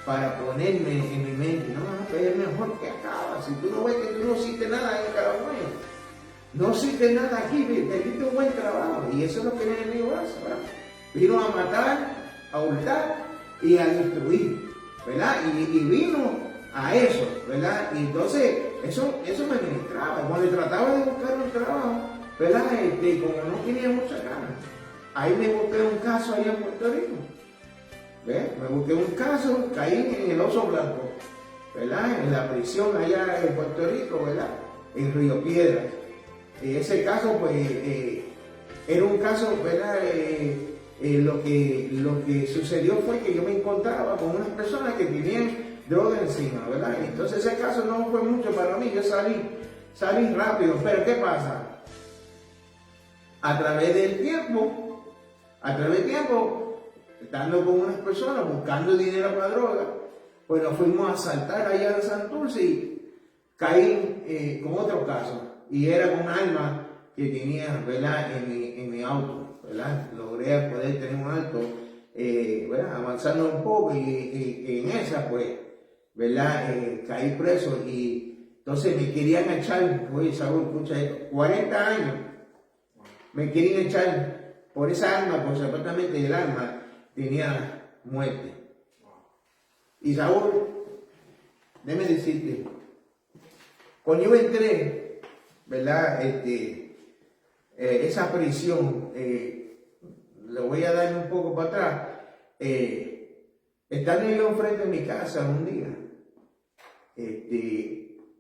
para ponerme en mi mente, no, es mejor que acaba. Si tú no ves que tú no hiciste nada en California, no hiciste nada aquí, perdiste un buen trabajo. Y eso es lo que el enemigo hace, ¿verdad? Vino a matar, a hurtar y a destruir, ¿verdad? Y vino a eso, ¿verdad? Y entonces eso me ministraba. Cuando trataba de buscar un trabajo, ¿verdad? Como no tenía muchas ganas, ahí me busqué un caso allá en Puerto Rico. ¿Ves? Me busqué un caso, caí en el Oso Blanco, ¿verdad? En la prisión allá en Puerto Rico, ¿verdad? En Río Piedras. Ese caso, pues, era un caso, ¿verdad? Lo que sucedió fue que yo me encontraba con unas personas que tenían droga encima, ¿verdad? Entonces ese caso no fue mucho para mí, yo salí rápido, pero ¿qué pasa? A través del tiempo, estando con unas personas buscando dinero para droga, pues nos fuimos a asaltar allá en Santurce y caí con otro caso. Y era con un arma que tenía, ¿verdad?, en mi auto, ¿verdad? Logré poder tener un auto, ¿verdad?, avanzando un poco y en esa, pues, ¿verdad?, caí preso y entonces me querían echar, oye, Saúl, escucha esto, 40 años me querían echar por esa arma, pues supuestamente el arma tenía muerte. Y Saúl, déjame decirte, cuando yo entré, ¿verdad?, esa prisión, le voy a dar un poco para atrás. Estando yo enfrente de mi casa un día,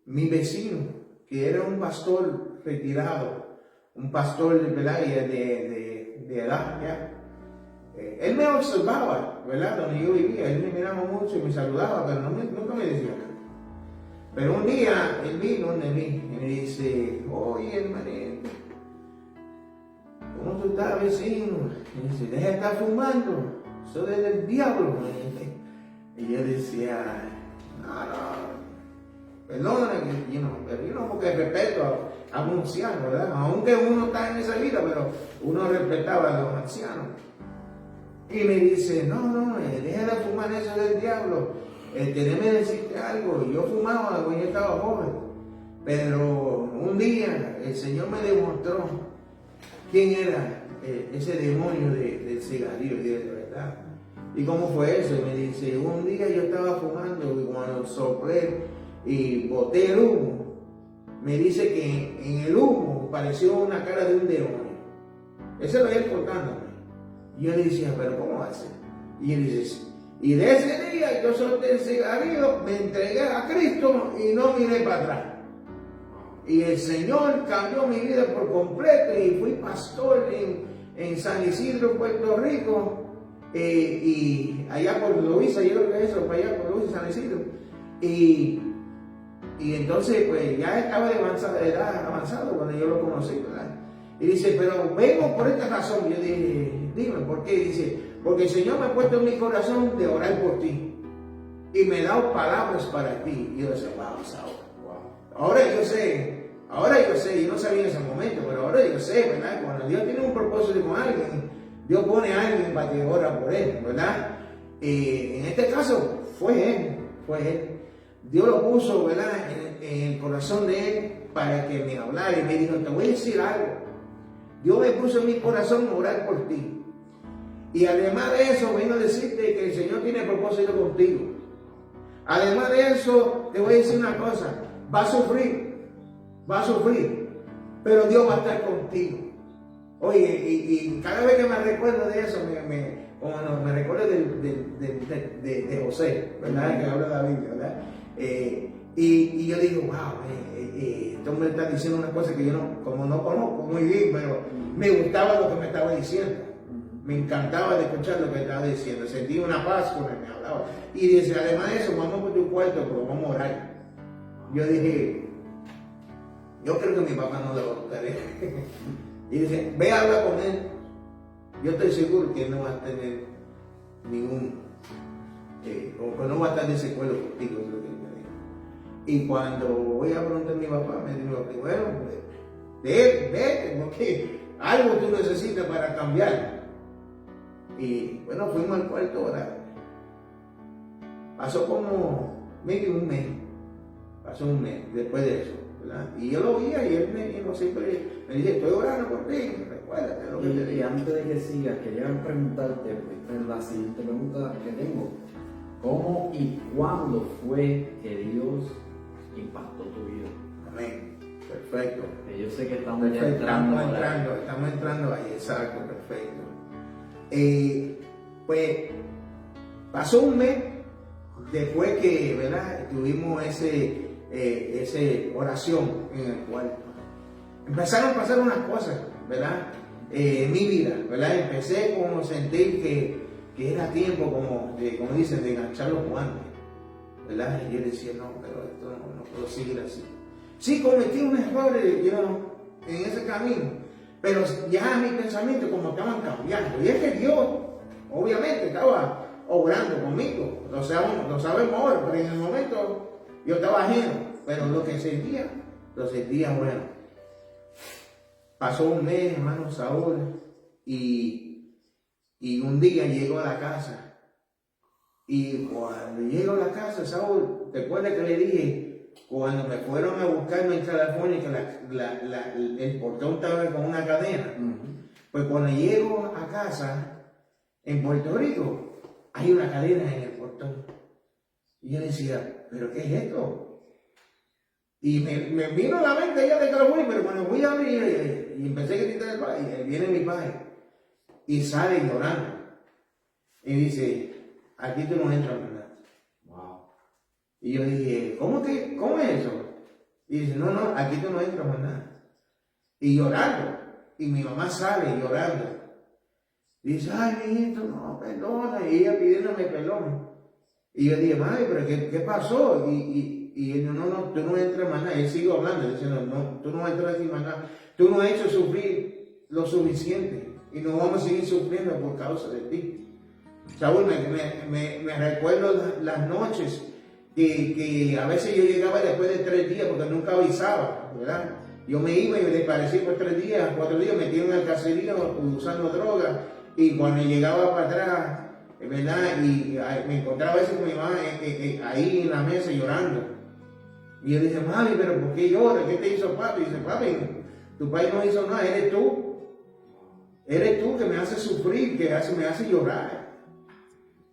mi vecino, que era un pastor retirado, un pastor de edad ya, él me observaba, ¿verdad? Donde yo vivía, él me miraba mucho y me saludaba, pero nunca me decía nada. Pero un día él vino donde mí y me dice, oye hermanito, ¿cómo tú estás, vecino? Me dice, deja de estar fumando, eso es del diablo. Y yo decía, no, perdóname, pero yo no, porque respeto a un anciano, ¿verdad? Aunque uno está en esa vida, pero uno respetaba a los ancianos. Y me dice, no, deja de fumar, eso del diablo. Déjame decirte algo, yo fumaba cuando yo estaba joven, pero un día el Señor me demostró quién era ese demonio del cigarrillo, de verdad. ¿Y cómo fue eso? Y me dice, un día yo estaba fumando y cuando soplé y boté el humo, me dice que en el humo pareció una cara de un demonio. Eso lo él contándome. Y yo le decía, pero ¿cómo hace? Y él dice, y de ese día yo solté el cigarrillo, me entregué a Cristo y no miré para atrás. Y el Señor cambió mi vida por completo y fui pastor en San Isidro, Puerto Rico, y allá por Loíza, yo creo que eso, para allá por Loíza, San Isidro. Y entonces pues ya estaba de edad avanzado cuando yo lo conocí, ¿verdad? Y dice, pero vengo por esta razón. Yo dije, dime, ¿por qué? Dice, porque el Señor me ha puesto en mi corazón de orar por ti. Y me ha dado palabras para ti. Y yo decía, wow, Saúl, wow. Ahora yo sé, yo no sabía en ese momento, pero ahora yo sé, ¿verdad? Cuando Dios tiene un propósito con alguien, Dios pone a alguien para que ora por él, ¿verdad? En este caso fue él. Dios lo puso, ¿verdad? En el corazón de él para que me hablara y me dijo, te voy a decir algo. Dios me puso en mi corazón orar por ti. Y además de eso, vengo a decirte que el Señor tiene propósito contigo. Además de eso, te voy a decir una cosa. Va a sufrir, pero Dios va a estar contigo. Oye, y cada vez que me recuerdo de eso, me recuerdo de José, ¿verdad? Que habla de la Biblia, ¿verdad? Y yo digo, wow, este hombre está diciendo una cosa que yo no conozco muy bien, pero me gustaba lo que me estaba diciendo. Me encantaba de escuchar lo que estaba diciendo. Sentí una paz con él, me hablaba. Y dice, además de eso, vamos por tu cuarto, pero vamos a orar. Yo dije, yo creo que mi papá no le va a gustar. Y dice, ve a hablar con él. Yo estoy seguro que no va a tener ningún, o no va a estar de desacuerdo contigo, es lo que él me dijo. Y cuando voy a preguntar a mi papá, me dijo, bueno, vete, porque algo tú necesitas para cambiar. Y bueno, fuimos al cuarto a orar. Pasó como medio un mes. Pasó un mes después de eso, ¿verdad? Y yo lo oía y él siempre me dice, estoy orando por ti, recuérdate lo que te digo. Y antes de que sigas, quería preguntarte, pues, la siguiente pregunta que tengo. ¿Cómo y cuándo fue que Dios impactó tu vida? Amén. Perfecto. Que yo sé que estamos Perfecto. ya Estamos entrando ahí, exacto, perfecto. Pues pasó un mes después que, ¿verdad? Tuvimos ese oración en el cuarto. Empezaron a pasar unas cosas, ¿verdad? En mi vida, ¿verdad? Empecé como a sentir que era tiempo, como dicen, de enganchar los guantes, ¿verdad? Y yo decía, no, pero esto no puedo seguir así. Sí, cometí un error en ese camino, pero ya mis pensamientos como estaban cambiando. Y es que Dios, obviamente, estaba obrando conmigo. Lo sabemos ahora, pero en el momento yo estaba ajeno. Pero lo sentía bueno. Pasó un mes, hermano Saúl, y un día llego a la casa. Y cuando llego a la casa, Saúl, ¿te acuerdas que le dije? Cuando me fueron a buscarme en California, que el portón estaba con una cadena. Pues cuando llego a casa, en Puerto Rico, hay una cadena en el portón. Y yo decía, ¿pero qué es esto? Y me vino a la mente ya de California, pero cuando voy a abrir y empecé a gritar el padre, viene mi padre. y sale llorando. Y dice, aquí tú no entras, ¿verdad? Wow. Y yo dije, ¿cómo es eso? Y dice, no, aquí tú no entras, ¿verdad? Y llorando. Y mi mamá sale llorando. Dice, ay, mijito, no, perdona. Y ella pidiéndome perdón. Y yo dije, mami, pero ¿qué pasó? Y él, no, tú no entras más nada. Él sigue hablando, diciendo, no, tú no entras aquí más nada. Tú no has hecho sufrir lo suficiente. Y no vamos a seguir sufriendo por causa de ti. Saúl, me recuerdo las noches que a veces yo llegaba después de 3 días porque nunca avisaba, ¿verdad? Yo me iba y me desaparecí por 3 días, 4 días, metido en el caserío usando droga, y cuando llegaba para atrás, ¿verdad? Y me encontraba a veces con mi mamá ahí en la mesa llorando. Y yo dije, mami, pero ¿por qué lloras? ¿Qué te hizo papi? Y dice, papi, tu padre no hizo nada, eres tú. Eres tú que me hace sufrir, que me hace llorar.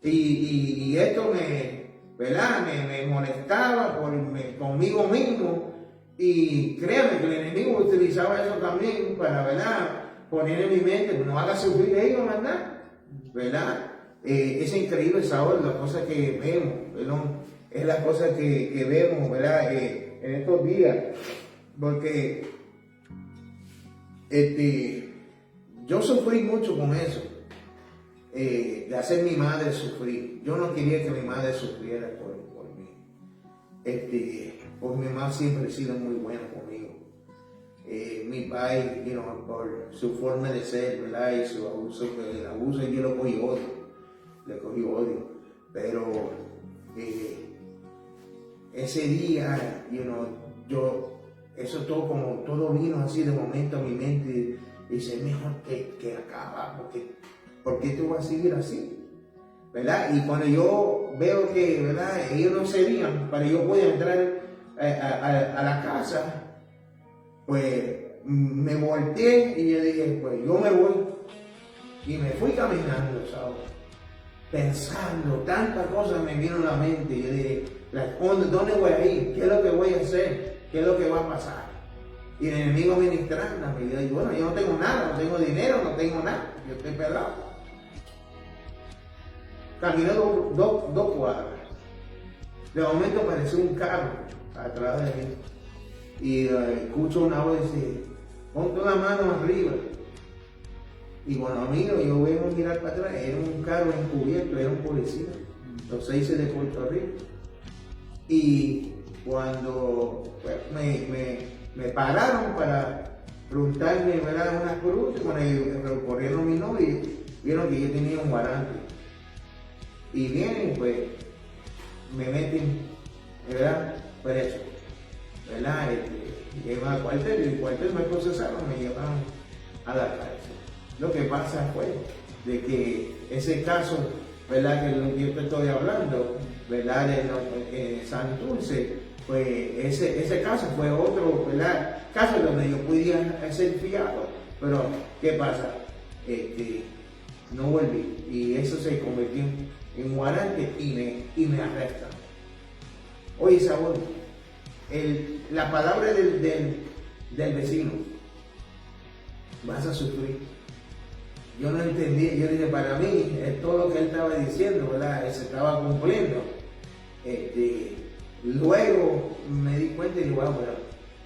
Y esto ¿verdad? Me molestaba conmigo mismo. Y créanme que el enemigo utilizaba eso también para, ¿verdad? Poner en mi mente, no haga sufrir a ellos, ¿verdad? Es increíble, Saúl, las cosas que vemos, ¿verdad? Es las cosas que vemos, ¿verdad? En estos días. Porque yo sufrí mucho con eso. De hacer mi madre sufrir. Yo no quería que mi madre sufriera por mí. Porque mi mamá siempre ha sido muy buena conmigo. Mi padre, por su forma de ser, ¿verdad? Y su abuso, el abuso yo lo cogí odio. Le cogí odio. Pero ese día, eso todo vino así de momento a mi mente. Y dice, mejor que acaba, ¿por qué tú vas a seguir así? ¿Verdad? Y cuando yo veo que, ¿verdad? Ellos no cedían para yo poder entrar a la casa, pues me volteé y yo dije, pues yo me voy. Y me fui caminando, ¿sabes? Pensando, tantas cosas me vino a la mente. Y yo dije, ¿dónde voy a ir? ¿Qué es lo que voy a hacer? ¿Qué es lo que va a pasar? Y el enemigo ministrándome. Y yo digo, bueno, yo no tengo nada, no tengo dinero, no tengo nada. Yo estoy pelado. Caminé dos cuadras. De momento apareció un carro atrás de mí. Y escucho una voz y dice, ponte la mano arriba. Y cuando amigo, yo vengo a mirar para atrás, era un carro encubierto, era un policía. Los 6 de Puerto Rico. Y cuando pues, me pararon para preguntarme, ¿verdad? Unas preguntas, cuando corrieron mi nombre y vieron que yo tenía un guarante. Y vienen, pues, me meten, ¿verdad? Preso, ¿verdad? Llevan al cuartel y el cuartel me procesaron, me llevaron a la cárcel. Lo que pasa fue de que ese caso, ¿verdad? Que yo te estoy hablando, ¿verdad? De Santurce, pues ese caso fue otro, ¿verdad? Caso donde yo podía ser fiado, pero ¿qué pasa? No volví y eso se convirtió en guarante y me arrestan. Oye, Saúl, la palabra del vecino, vas a sufrir. Yo no entendí, yo dije, para mí, todo lo que él estaba diciendo, ¿verdad? Se estaba cumpliendo. Luego me di cuenta y digo, wow, pero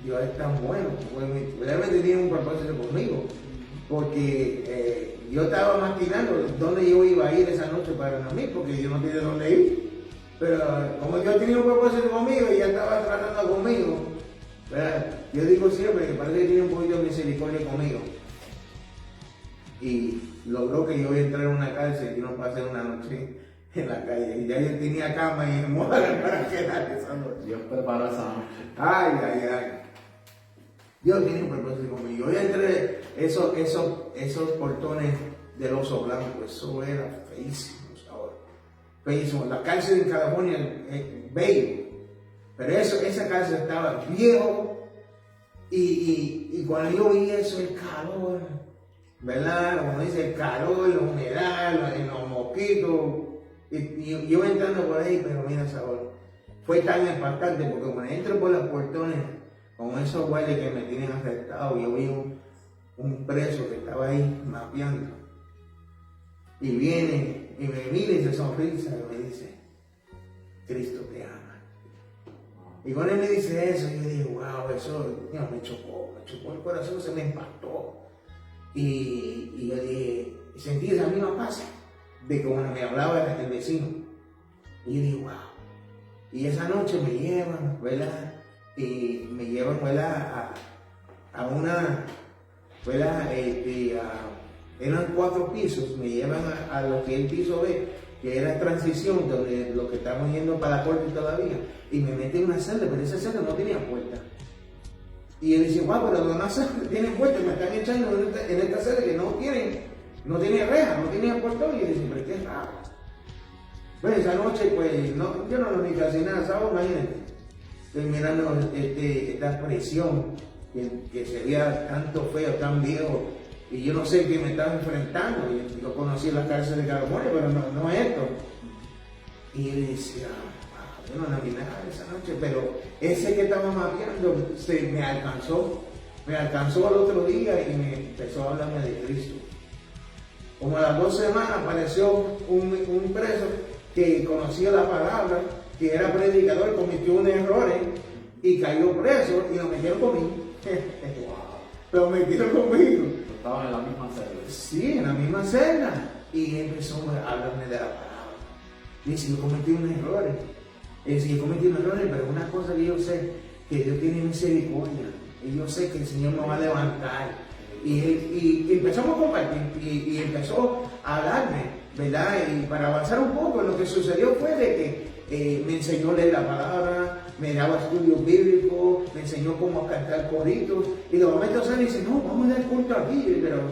Dios es tan bueno, realmente tiene un propósito conmigo, porque yo estaba maquinando dónde yo iba a ir esa noche para dormir, porque yo no tenía dónde ir. Pero como yo tenía un propósito conmigo y ya estaba tratando conmigo, ¿verdad? Yo digo siempre que parece que tiene un poquito de misericordia conmigo. Y logró que yo entrara en una cárcel y no pasé una noche en la calle. Y ya yo tenía cama y almohada para quedar esa noche. Dios preparó esa noche. Ay. Dios tiene un propósito conmigo. Yo entré esos portones del Oso Blanco, eso era feísimo, ahora. Feísimo. La cárcel en California es bello, pero esa cárcel estaba viejo y cuando yo vi eso, el calor, ¿verdad? Como dice, el calor, la humedad, los mosquitos, y yo entrando por ahí, pero mira, sabor, fue tan impactante porque cuando entro por los portones con esos guardias que me tienen arrestado, yo vi un preso que estaba ahí mapeando. y viene y me mira y se sonrisa y me dice, Cristo te ama. Y cuando él me dice eso, yo dije, wow, eso me chocó el corazón, se me impactó. Y yo dije, sentí esa misma paz de como me hablaba el vecino. Y yo dije, wow. Y esa noche me llevan, ¿verdad? Y me llevan, ¿verdad? A una, ¿verdad? Eran 4 pisos, me llevan a lo que es el piso B, que era transición, donde lo que estamos yendo para la corte todavía, y me meten en una celda, pero esa celda no tenía puerta. Y él dice, wow, pero los demás celdas tienen puerta, me están echando en esta celda que no tiene reja, no tenía portón, y yo dice, pero qué raro. Bueno, esa noche, pues, yo no lo vi casi nada, ¿sabes? Imagínate, estoy mirando esta presión, que se veía tanto feo, tan viejo, y yo no sé qué me estaba enfrentando. Yo conocí la cárcel de California, pero no esto. Y yo decía, wow, yo no vi nada esa noche, pero ese que estaba mapeando me alcanzó al otro día y me empezó a hablarme de Cristo. Como a las 2 semanas apareció un preso que conocía la palabra, que era predicador, cometió un error y cayó preso y lo metieron conmigo. Lo metieron conmigo. Estaban en la misma celda. Sí, en la misma celda. Y empezó a hablarme de la palabra. Y dice, yo cometí un error. Pero una cosa que yo sé, que Dios tiene misericordia. Y yo sé que el Señor me va a levantar. Y empezamos a compartir. Y empezó a hablarme, ¿verdad? Y para avanzar un poco, lo que sucedió fue de que me enseñó a leer la palabra, me daba estudios bíblicos, me enseñó cómo cantar coritos, y de momento sale y dice, no, vamos a dar culto aquí, pero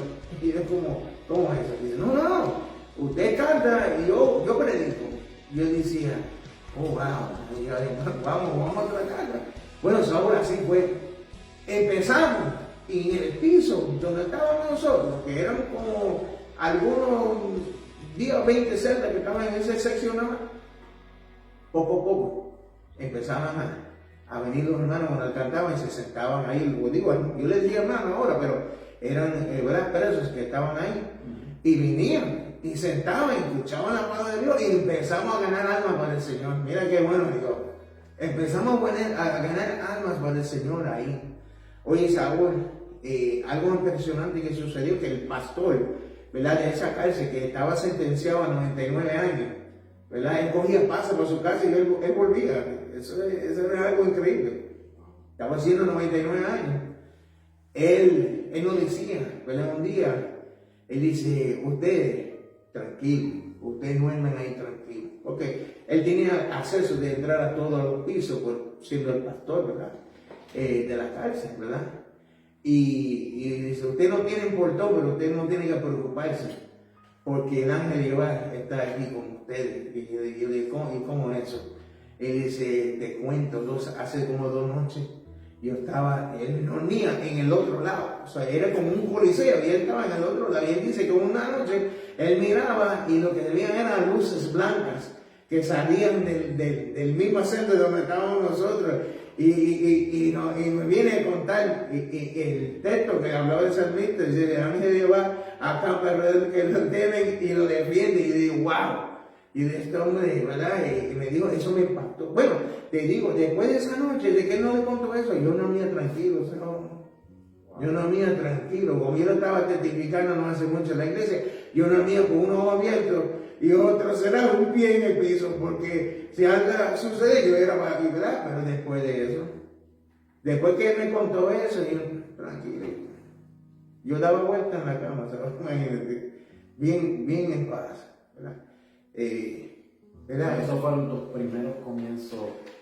y es como, ¿cómo es eso? Y dice, no, usted canta y yo predico. Y yo decía, oh, wow, y yo dije, vamos a tratarla. Bueno, eso ahora sí fue. Empezamos, y en el piso donde estábamos nosotros, que eran como algunos 10 o 20 celdas que estaban en esa sección nada más, poco a poco empezaban a venir los hermanos cuando cantaban y se sentaban ahí. Yo les digo hermanos ahora, pero eran presos que estaban ahí y venían y sentaban y escuchaban la palabra de Dios y empezamos a ganar almas para el Señor. Mira qué bueno Dios. Empezamos a ganar almas para el Señor ahí. Oye, Saúl, algo impresionante que sucedió, que el pastor, ¿verdad?, de esa cárcel, que estaba sentenciado a 99 años, ¿verdad?, él cogía pasa por su casa y él volvía. Eso era algo increíble. Estaba haciendo 99 años. Él nos decía, ¿verdad?, un día, él dice, ustedes, tranquilos, ustedes duermen ahí tranquilos. Porque él tenía acceso de entrar a todos los pisos, siendo el pastor, ¿verdad?, de la cárcel, ¿verdad? Y dice, usted no tiene portón, pero usted no tiene que preocuparse, porque el ángel Jehová está aquí con ustedes. Y yo digo, ¿y cómo es eso? Él dice, te cuento, hace como 2 noches, yo estaba, él dormía en el otro lado, o sea, era como un coliseo, y él estaba en el otro lado, y él dice que una noche, él miraba, y lo que veían eran luces blancas, que salían del mismo centro donde estábamos nosotros, y me viene a contar el texto que hablaba el salmista, dice, el ángel de Jehová acampa alrededor que lo temen y lo defiende, y digo, wow. Y de este hombre, ¿verdad? Y me dijo, eso me impactó. Bueno, te digo, después de esa noche, de que él no le contó eso, yo no dormía tranquilo, yo no dormía tranquilo. Como yo lo estaba testificando no hace mucho en la iglesia, yo no dormía con un ojo abierto y otro cerrado, un pie en el piso, porque si algo sucede, yo era para aquí, ¿verdad? Pero después de eso, después que él me contó eso, yo, tranquilo, yo daba vuelta en la cama, ¿sabes? Imagínate, bien en paz, ¿verdad? ¿Verdad? Esos fueron tus primeros comienzos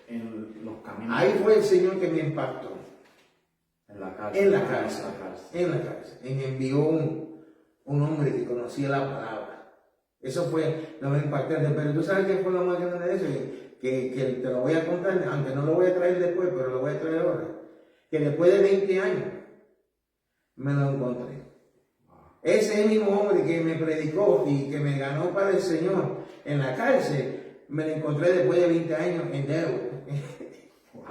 en los caminos. Ahí fue el Señor que me impactó. En la cárcel. En la cárcel. Y me envió un hombre que conocía la palabra. Eso fue lo más impactante. Pero tú sabes qué fue lo más grande de eso, que te lo voy a contar, aunque no lo voy a traer después, pero lo voy a traer ahora. Que después de 20 años me lo encontré. Ese mismo hombre que me predicó y que me ganó para el Señor en la cárcel, me lo encontré después de 20 años en Delaware. Wow.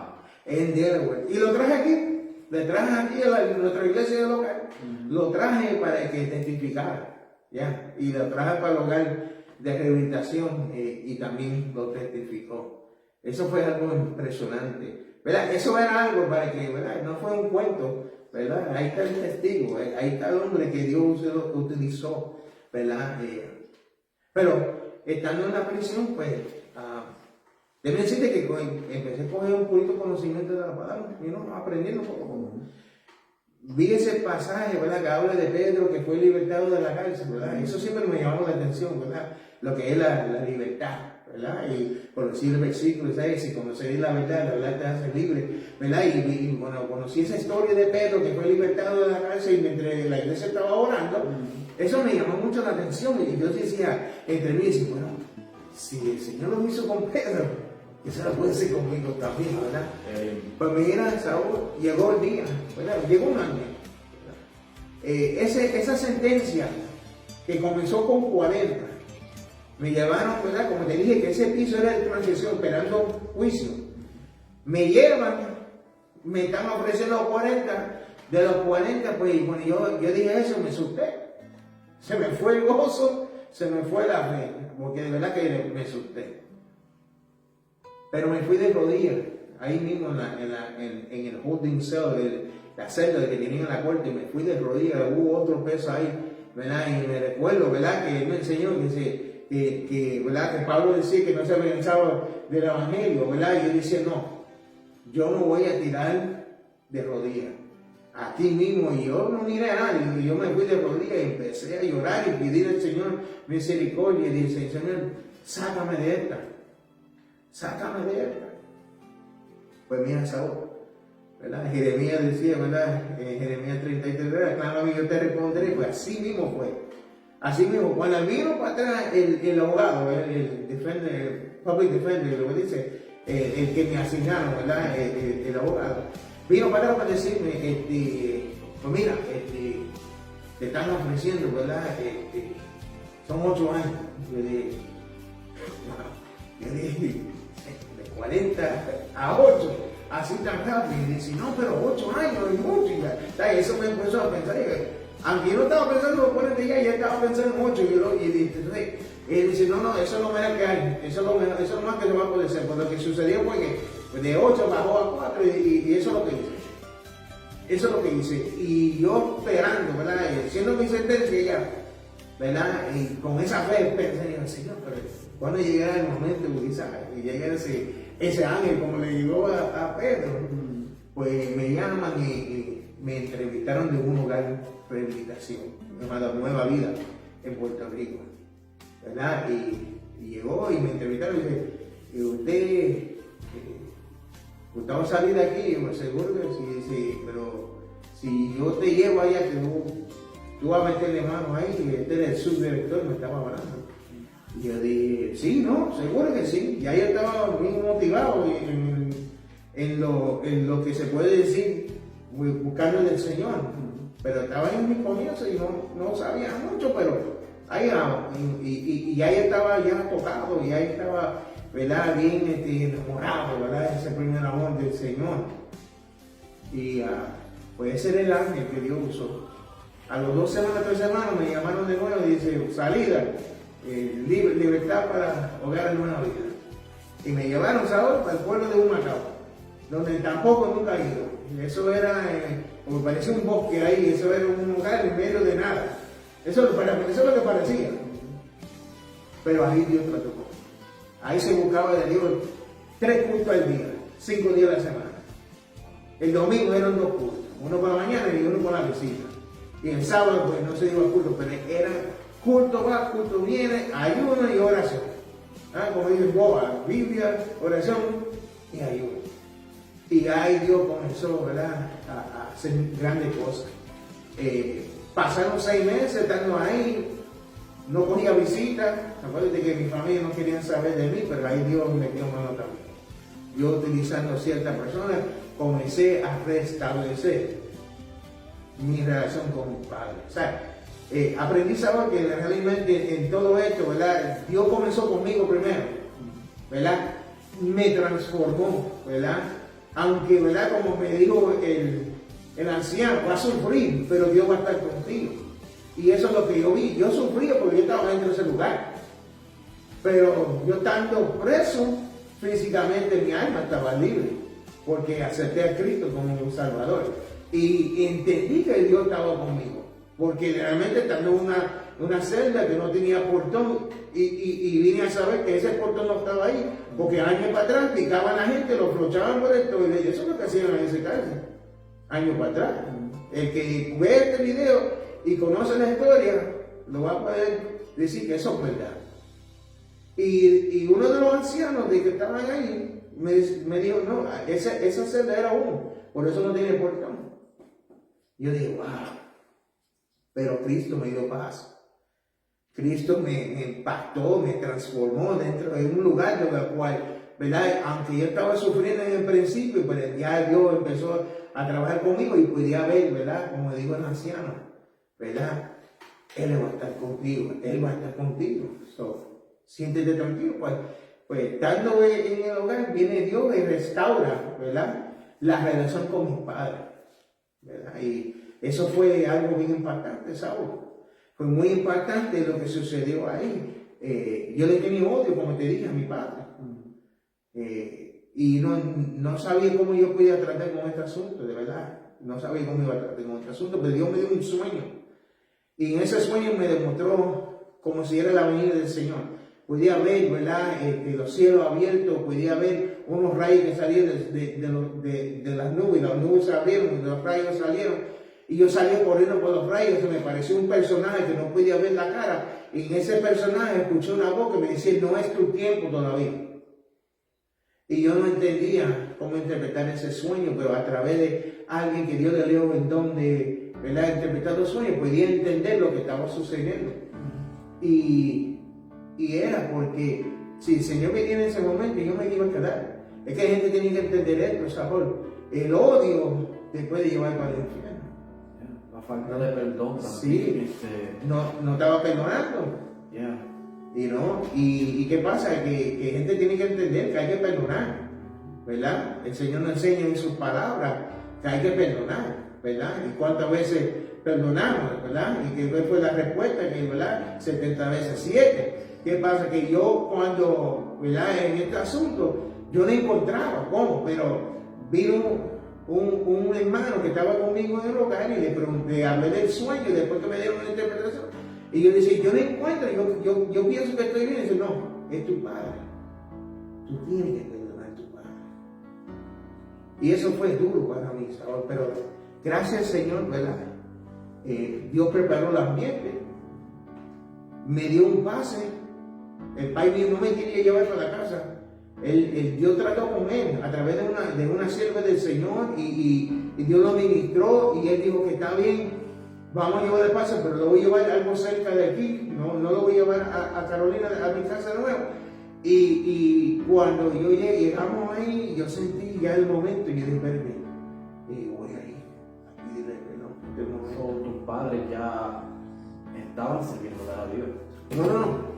En Delaware. Y lo traje aquí. Le traje aquí a nuestra iglesia local. Lo traje para que testificara. ¿ya? Y lo traje para el hogar de rehabilitación y también lo testificó. Eso fue algo impresionante, ¿verdad? Eso era algo para que, ¿verdad? No fue un cuento, ¿verdad? Ahí está el testigo, ahí está el hombre que Dios lo utilizó, ¿verdad? Pero estando en la prisión, pues, debe decirte que empecé a coger un poquito de conocimiento de la palabra, aprendiendo poco a poco. Vi ese pasaje, ¿verdad? Que habla de Pedro que fue libertado de la cárcel, ¿verdad? Eso siempre me llamó la atención, ¿verdad? Lo que es la libertad, ¿verdad? Y por decir el versículo, ¿sabes? Si conoceréis la verdad te hace libre, ¿verdad? Y bueno, conocí esa historia de Pedro que fue libertado de la cárcel y mientras la iglesia estaba orando, eso me llamó mucho la atención y yo decía, entre mí, decía, bueno, si el Señor lo hizo con Pedro, eso lo puede hacer conmigo también, ¿verdad? Pues mira, Saúl, llegó el día, ¿verdad? Llegó un año. Esa sentencia que comenzó con 40, me llevaron, ¿verdad? Como te dije, que ese piso era de transición, esperando juicio. Me llevan, me están ofreciendo 40, de los 40, pues cuando yo dije eso, me asusté. Se me fue el gozo, se me fue la fe, porque de verdad que me asusté. Pero me fui de rodillas, ahí mismo en el holding cell, la celda que tenían en la corte, me fui de rodillas, hubo otro peso ahí, ¿verdad? Y me recuerdo, ¿verdad? Que él me enseñó ¿verdad? Que Pablo decía que no se avergonzaba del evangelio, ¿verdad? Y yo decía, no, yo no voy a tirar de rodillas. Aquí mismo, y yo no miré a nadie, y yo me fui de rodillas y empecé a llorar y pedir al Señor misericordia, y dije, Señor, sácame de esta. Sácame de esta. Pues mira, Saúl, ¿verdad? Jeremías decía, ¿verdad? Jeremías 33, ¿verdad? Claro, yo te responderé. Pues así mismo fue. Así mismo, cuando vino para atrás el abogado, el public defender, lo que dice, el que me asignaron, ¿verdad? El abogado, vino para atrás para decirme, pues mira, te están ofreciendo, ¿verdad? Son 8 años. Yo dije, 40 a 8, así tan rápido. Y dice, no, pero 8 años es mucho. Eso me empezó a pensar. Aunque yo no estaba pensando en 40 días, ya estaba pensando en 8. Y él dice, no, eso es lo mejor que hay. Eso es lo más que se va a poder hacer. Pues lo que sucedió fue que de 8 bajó a 4 y eso es lo que hice. Eso es lo que hice. Y yo esperando, ¿verdad? Siendo mi sentencia ya, ¿verdad? Y con esa fe pensé, Señor, pero cuando llegara el momento y llegara ese ángel como le llegó a Pedro, pues me llaman y me entrevistaron de un hogar de rehabilitación llamado Nueva Vida en Puerto Rico, ¿verdad? Y llegó y me entrevistaron y dice, ¿usted va a salir de aquí? Yo me aseguro que sí, pero si yo te llevo allá, que tú vas a meterle mano ahí, y este era el subdirector, me estaba hablando. Y yo dije, sí, no, seguro que sí. Y ahí estaba muy motivado en lo que se puede decir, buscando del Señor. Pero estaba en mi comienzo y no sabía mucho, pero ahí y ahí estaba ya tocado, y ahí estaba, ¿verdad? Bien enamorado, ¿verdad? Ese primer amor del Señor. Y pues ese era el ángel que Dios usó. A los 2 semanas, 3 semanas me llamaron de nuevo y dice, salida. Libertad para hogar en una vida. Y me llevaron, ¿sabes?, para el pueblo de Humacao, donde tampoco nunca he ido. Eso era, como parecía un bosque ahí, eso era un lugar en medio de nada. Eso es lo que parecía. Pero ahí Dios la tocó. Ahí se buscaba de Dios 3 cultos al día, 5 días a la semana. El domingo eran 2 cultos, uno por la mañana y uno por la visita. Y el sábado, pues no se iba a culto, pero era culto va, culto viene, ayuno y oración. Como dice Boa, Biblia, oración y ayuno. Y ahí Dios comenzó, ¿verdad?, a hacer grandes cosas. Pasaron 6 meses estando ahí, no cogía visitas. Acuérdate que mi familia no querían saber de mí, pero ahí Dios me metió mano también. Yo utilizando ciertas personas, comencé a restablecer mi relación con mi padre. O sea, aprendí, ¿sabes?, que realmente en todo esto, ¿verdad?, Dios comenzó conmigo primero, ¿verdad? Me transformó, ¿verdad? Aunque, ¿verdad?, como me dijo el anciano, va a sufrir, pero Dios va a estar contigo. Y eso es lo que yo vi. Yo sufría porque yo estaba dentro de ese lugar. Pero yo estando preso, físicamente mi alma estaba libre, porque acepté a Cristo como mi Salvador. Y entendí que Dios estaba conmigo, porque realmente estando en una celda que no tenía portón, y vine a saber que ese portón no estaba ahí, porque años para atrás picaban a la gente, lo flochaban por el toile, y eso es lo que hacían en ese cárcel, años para atrás. El que ve este video y conoce la historia, lo va a poder decir que eso es verdad. Y uno de los ancianos de que estaban ahí me dijo, no, esa celda era uno, por eso no tiene portón. Yo dije, wow, pero Cristo me dio paz. Cristo me impactó, me transformó dentro de un lugar de la cual, ¿verdad? Aunque yo estaba sufriendo en el principio, pero ya Dios empezó a trabajar conmigo y podía ver, ¿verdad? Como digo el anciano, ¿verdad? Él va a estar contigo, Él va a estar contigo. Siéntete tranquilo, pues estando en el hogar, viene Dios y restaura, ¿verdad? La relación con mis padres, ¿verdad? Y eso fue algo bien impactante, ¿sabes? Fue muy impactante lo que sucedió ahí. Yo le tenía odio, como te dije, a mi padre. Y no sabía cómo yo podía tratar con este asunto, de verdad. No sabía cómo iba a tratar con este asunto, pero Dios me dio un sueño. Y en ese sueño me demostró como si era la venida del Señor. Podía ver, ¿verdad? Los cielos abiertos, podía ver unos rayos que salían de las nubes se abrieron, los rayos salieron. Y yo salí corriendo por los rayos, se me pareció un personaje que no podía ver la cara. Y en ese personaje escuché una voz que me decía, no es tu tiempo todavía. Y yo no entendía cómo interpretar ese sueño, pero a través de alguien que Dios le dio el don de, ¿verdad?, interpretar los sueños, podía entender lo que estaba sucediendo. Y era porque si el Señor venía en ese momento, yo me iba a quedar. Es que la gente tiene que entender esto, ¿sabes? El odio te puede llevar para el infierno. La falta de perdón Sí, también. no estaba perdonando. Yeah. ¿Y qué pasa? Que gente tiene que entender que hay que perdonar, ¿verdad? El Señor nos enseña en sus palabras que hay que perdonar, ¿verdad? Y cuántas veces perdonamos, ¿verdad? Y que fue la respuesta, que, ¿verdad? 70 veces 7. ¿Qué pasa? Que yo cuando, ¿verdad?, en este asunto, yo no encontraba cómo, pero vino un hermano que estaba conmigo en el hogar y le pregunté, hablé del sueño, y después que me dieron una interpretación, y yo decía, yo no encuentro, yo pienso que estoy bien, y dice, no, es tu padre, tú tienes que perdonar a tu padre. Y eso fue duro para mí, ¿sabes? Pero gracias al Señor, ¿verdad? Dios preparó el ambiente, me dio un pase. El padre mío no me quería llevar para la casa. Dios trató con él a través de una sierva del Señor y Dios lo ministró y él dijo que está bien, vamos a llevar el pase, pero lo voy a llevar algo cerca de aquí, no lo voy a llevar a Carolina, a mi casa de nuevo. Y cuando llegamos ahí, yo sentí ya el momento y yo dije, espérate, voy ahí, a pedirle perdón. Tus padres ya estaban sirviendo a Dios. No.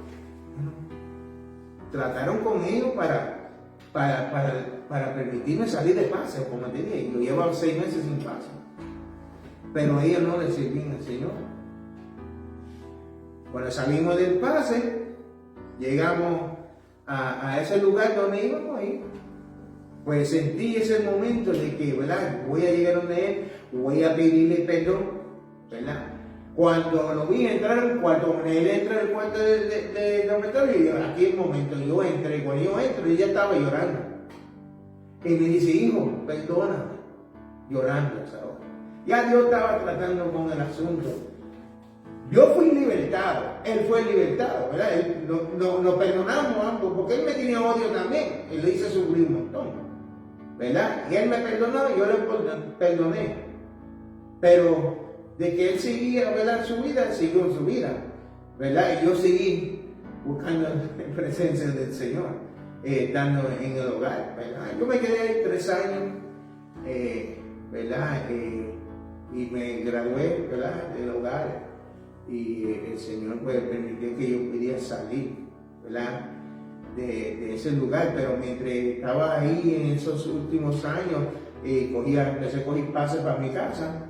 Trataron conmigo para permitirme salir de pase, como te dije. Yo llevaba 6 meses sin pase. Pero ellos no le sirvían al Señor. Cuando salimos del pase, llegamos a ese lugar donde íbamos ahí. Pues sentí ese momento de que, ¿verdad?, voy a llegar donde él, voy a pedirle perdón, ¿verdad? Cuando lo vi entrar al cuarto, él entra al cuarto de dormitorio y yo, aquí es el momento, yo entré. Cuando yo entro, ella estaba llorando. Y me dice, hijo, perdóname, llorando, ¿sabes? Ya Dios estaba tratando con el asunto. Yo fui libertado, él fue libertado, ¿verdad? Nos perdonamos ambos, porque él me tenía odio también, y le hice sufrir un montón, ¿verdad? Y él me perdonó y yo le perdoné. Pero de que él seguía, ¿verdad?, su vida, siguió en su vida, ¿verdad? Y yo seguí buscando la presencia del Señor, estando en el hogar, ¿verdad? Yo me quedé ahí 3 años, ¿verdad? Y me gradué, ¿verdad?, del hogar. Y el Señor pues permitió que yo pudiera salir, ¿verdad?, de ese lugar. Pero mientras estaba ahí en esos últimos años, empecé a coger pases para mi casa.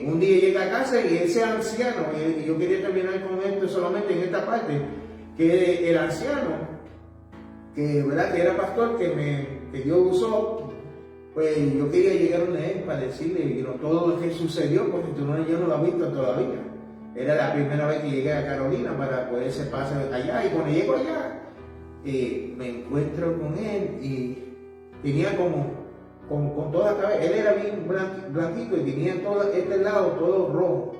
un día llega a casa y ese anciano, y yo quería terminar con esto solamente en esta parte, que el anciano, ¿verdad? Que era pastor, que Dios usó, pues yo quería llegar a él para decirle todo lo que sucedió, porque yo no lo he visto todavía. Era la primera vez que llegué a Carolina para poder ese pase allá, y cuando llego allá, me encuentro con él y tenía con toda la cabeza, él era bien blanquito y tenía todo este lado todo rojo.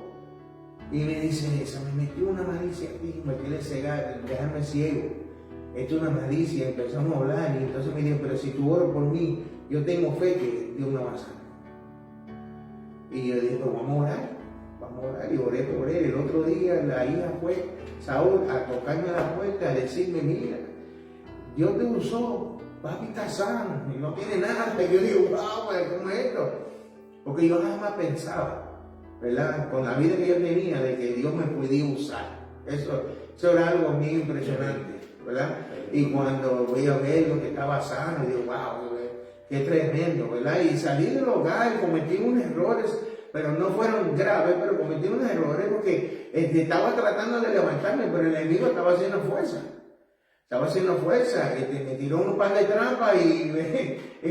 Y me dice, se me metió una malicia aquí, me quiere cegar, dejarme ciego. Esto es una malicia, empezamos a hablar y entonces me dijo, pero si tú oras por mí, yo tengo fe que Dios me va a sanar. Y yo dije, pues vamos a orar, y oré por él. El otro día la hija fue, Saúl, a tocarme la puerta, a decirme, mira, Dios te usó, papi está sano, y no tiene nada. Y yo digo, wow, ¿cómo es esto? Porque yo jamás pensaba, ¿verdad? Con la vida que yo tenía, de que Dios me podía usar. Eso era algo muy impresionante, ¿verdad? Y cuando voy a ver lo que estaba sano, digo, wow, qué tremendo, ¿verdad? Y salí del hogar y cometí unos errores, pero no fueron graves, pero cometí unos errores porque estaba tratando de levantarme, pero el enemigo estaba haciendo fuerza. Me tiró un par de trampas y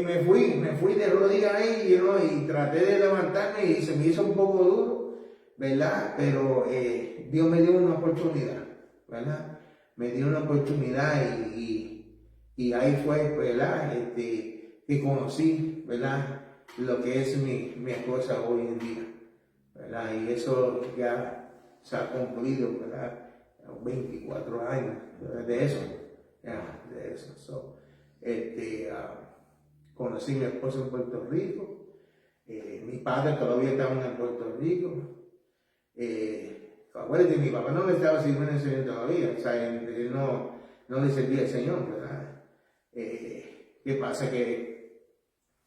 me fui de rodillas ahí, y traté de levantarme y se me hizo un poco duro, ¿verdad? Pero Dios me dio una oportunidad, ¿verdad? Me dio una oportunidad y ahí fue, ¿verdad? Que conocí, ¿verdad? Lo que es mi esposa hoy en día, ¿verdad? Y eso ya se ha cumplido, ¿verdad? 24 años, ¿verdad? De eso. Conocí a mi esposa en Puerto Rico, mi padre todavía estaba en Puerto Rico. Acuérdate, mi papá no le estaba sirviendo al Señor todavía, o sea, él no le servía al Señor, ¿verdad? ¿Qué pasa? Que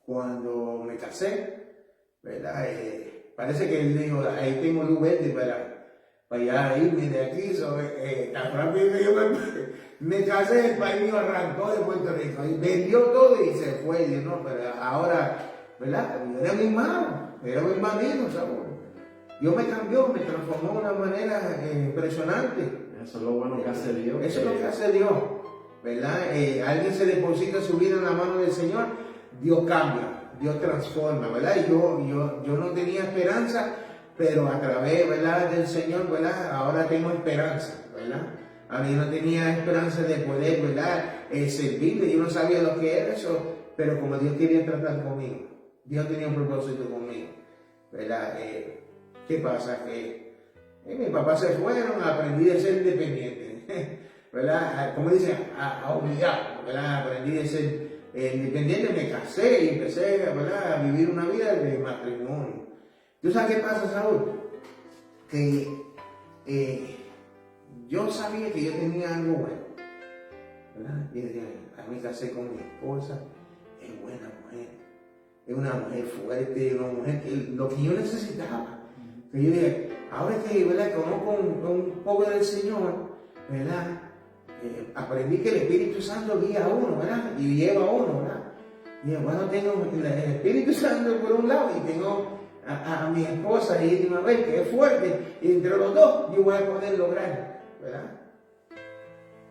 cuando me casé, ¿verdad? Parece que él dijo, ahí tengo luz verde para ya irme de aquí, tan rápido que yo me casé, el país mío arrancó de Puerto Rico y vendió todo y se fue. Y yo, no, pero ahora, ¿verdad? Era mi hermano, era mi hermanito, ¿sabes? Dios me cambió, me transformó de una manera impresionante. Eso es lo bueno que hace Dios. Eso es lo que hace Dios, ¿verdad? Alguien se deposita su vida en la mano del Señor, Dios cambia, Dios transforma, ¿verdad? Y yo no tenía esperanza, pero a través, ¿verdad?, del Señor, ¿verdad?, ahora tengo esperanza, ¿verdad? A mí no tenía esperanza de poder, ¿verdad?, servirle. Yo no sabía lo que era eso, pero como Dios quería tratar conmigo, Dios tenía un propósito conmigo, ¿verdad? ¿Qué pasa? Que mis papás se fueron, aprendí a ser independiente, ¿verdad? Como dicen, a obligar, ¿verdad? Aprendí a ser independiente, me casé y empecé, ¿verdad?, a vivir una vida de matrimonio. ¿Tú sabes qué pasa, Saúl? Que yo sabía que yo tenía algo bueno, ¿verdad? Y decía, a mí casé con mi esposa, es buena mujer, es una mujer fuerte, una mujer que lo que yo necesitaba. Que yo dije, ahora que, ¿verdad?, conozco un poco del Señor, ¿verdad? Aprendí que el Espíritu Santo guía a uno, ¿verdad? Y lleva a uno, ¿verdad? Y bueno, tengo el Espíritu Santo por un lado y tengo a mi esposa y a ver que es fuerte, y entre los dos yo voy a poder lograr, ¿verdad?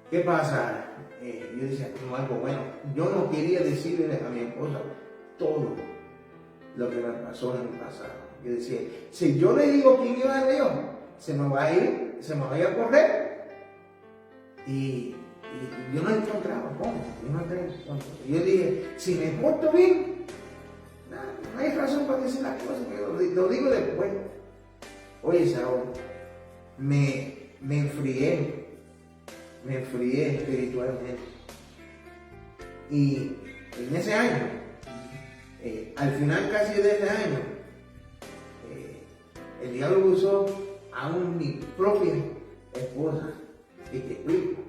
¿Qué pasa? Yo decía, tengo algo bueno. Yo no quería decirle a mi esposa todo lo que me pasó en el pasado. Yo decía, si yo le digo quién iba a Dios, se me va a ir, se me va a ir a correr. Y yo no encontraba cómo, yo dije, si me porto bien, no hay razón para decir las cosas, lo digo después. Oye, Saúl, me enfrié espiritualmente. Y en ese año, al final casi de ese año, el diablo usó a mi propia esposa, y te explico.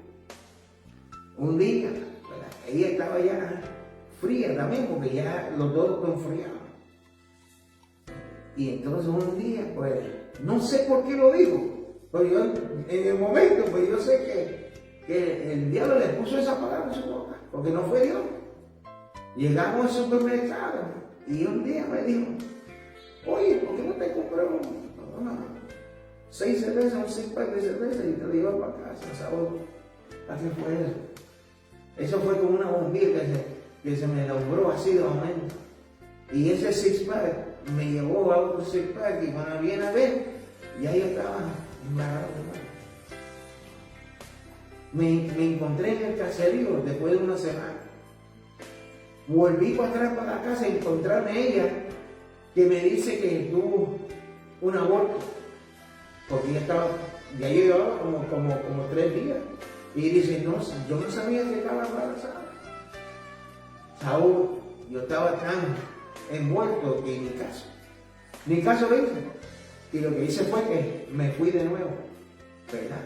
Un día, ¿verdad?, ella estaba ya fría también, porque ya los dos nos enfriaban. Y entonces un día, pues, no sé por qué lo digo, pero yo en el momento, pues yo sé que el diablo le puso esa palabra en su boca, porque no fue Dios. Llegamos al supermercado y un día me dijo, oye, ¿por qué no te compras 6 cervezas, un 6-pack de cerveza y te lo llevas para casa, ¿sabes? ¿A qué fue eso? Eso fue como una bombilla que se me alumbró así de momento. Y ese 6-pack me llevó a otro 6-pack y cuando viene a ver, ya yo estaba embarrado. Me encontré en el caserío después de una semana. Volví para atrás para la casa y encontrarme a ella que me dice que tuvo un aborto. Porque ella estaba, ya llevaba como 3 días. Y dice, no, yo no sabía que estaba embarazada. Saúl, yo estaba tan envuelto que ni caso lo hice. Y lo que hice fue que me fui de nuevo, ¿verdad?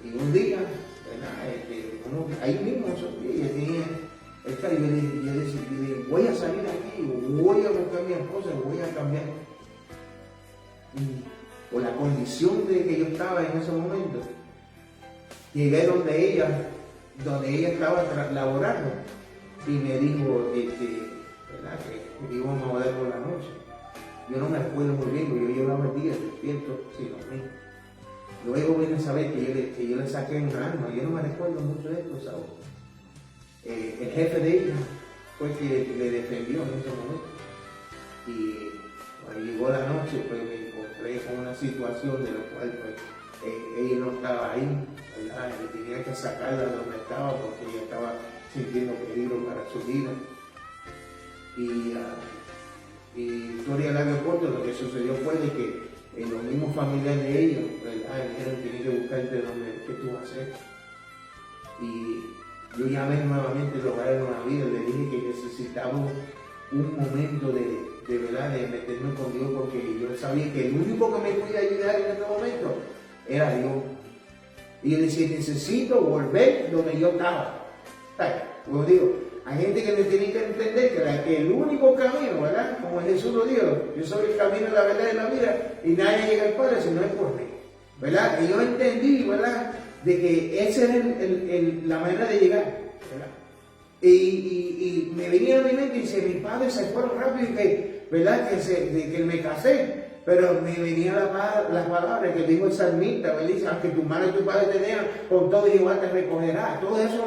Y un día, ¿verdad? Ahí mismo, yo tenía, yo dije, voy a salir aquí, voy a buscar a mi esposa, voy a cambiar. Y por la condición de que yo estaba en ese momento, llegué donde ella estaba laborando y me dijo, ¿verdad? Que íbamos a orar por la noche. Yo no me acuerdo muy bien, porque yo llevaba el día despierto sin dormir. Luego vine a saber que yo le saqué un arma, yo no me recuerdo mucho de esto, ¿sabes? El jefe de ella fue que le defendió en ese momento. Y cuando llegó la noche, pues me encontré con una situación de la cual pues, ella no estaba ahí, ¿verdad? Y tenía que sacarla de donde estaba porque ella estaba sintiendo peligro para su vida. Y historia larga y corta, lo que sucedió fue de que los mismos familiares de ellos, ¿verdad? Dijeron que tienen que buscarte qué tú vas a hacer. Y yo llamé nuevamente los hogares de una vida, le dije que necesitábamos un momento de verdad, de meterme con Dios, porque yo sabía que el único que me podía ayudar en este momento era Dios. Y yo decía, necesito volver donde yo estaba. Como digo, hay gente que me tiene que entender que el único camino, ¿verdad? Como Jesús lo dijo, yo soy el camino, la verdad y la vida, y nadie llega al Padre si no es por mí, ¿verdad? Y yo entendí, ¿verdad? De que esa es la manera de llegar, ¿verdad? Y me venía a mi mente y dice, mis padres se fueron rápido y que, ¿verdad? Que me casé. Pero me venía las palabras que dijo el salmista, ¿verdad? Dice, aunque tu madre y tu padre te dejan, con todo igual te recogerá. Todo eso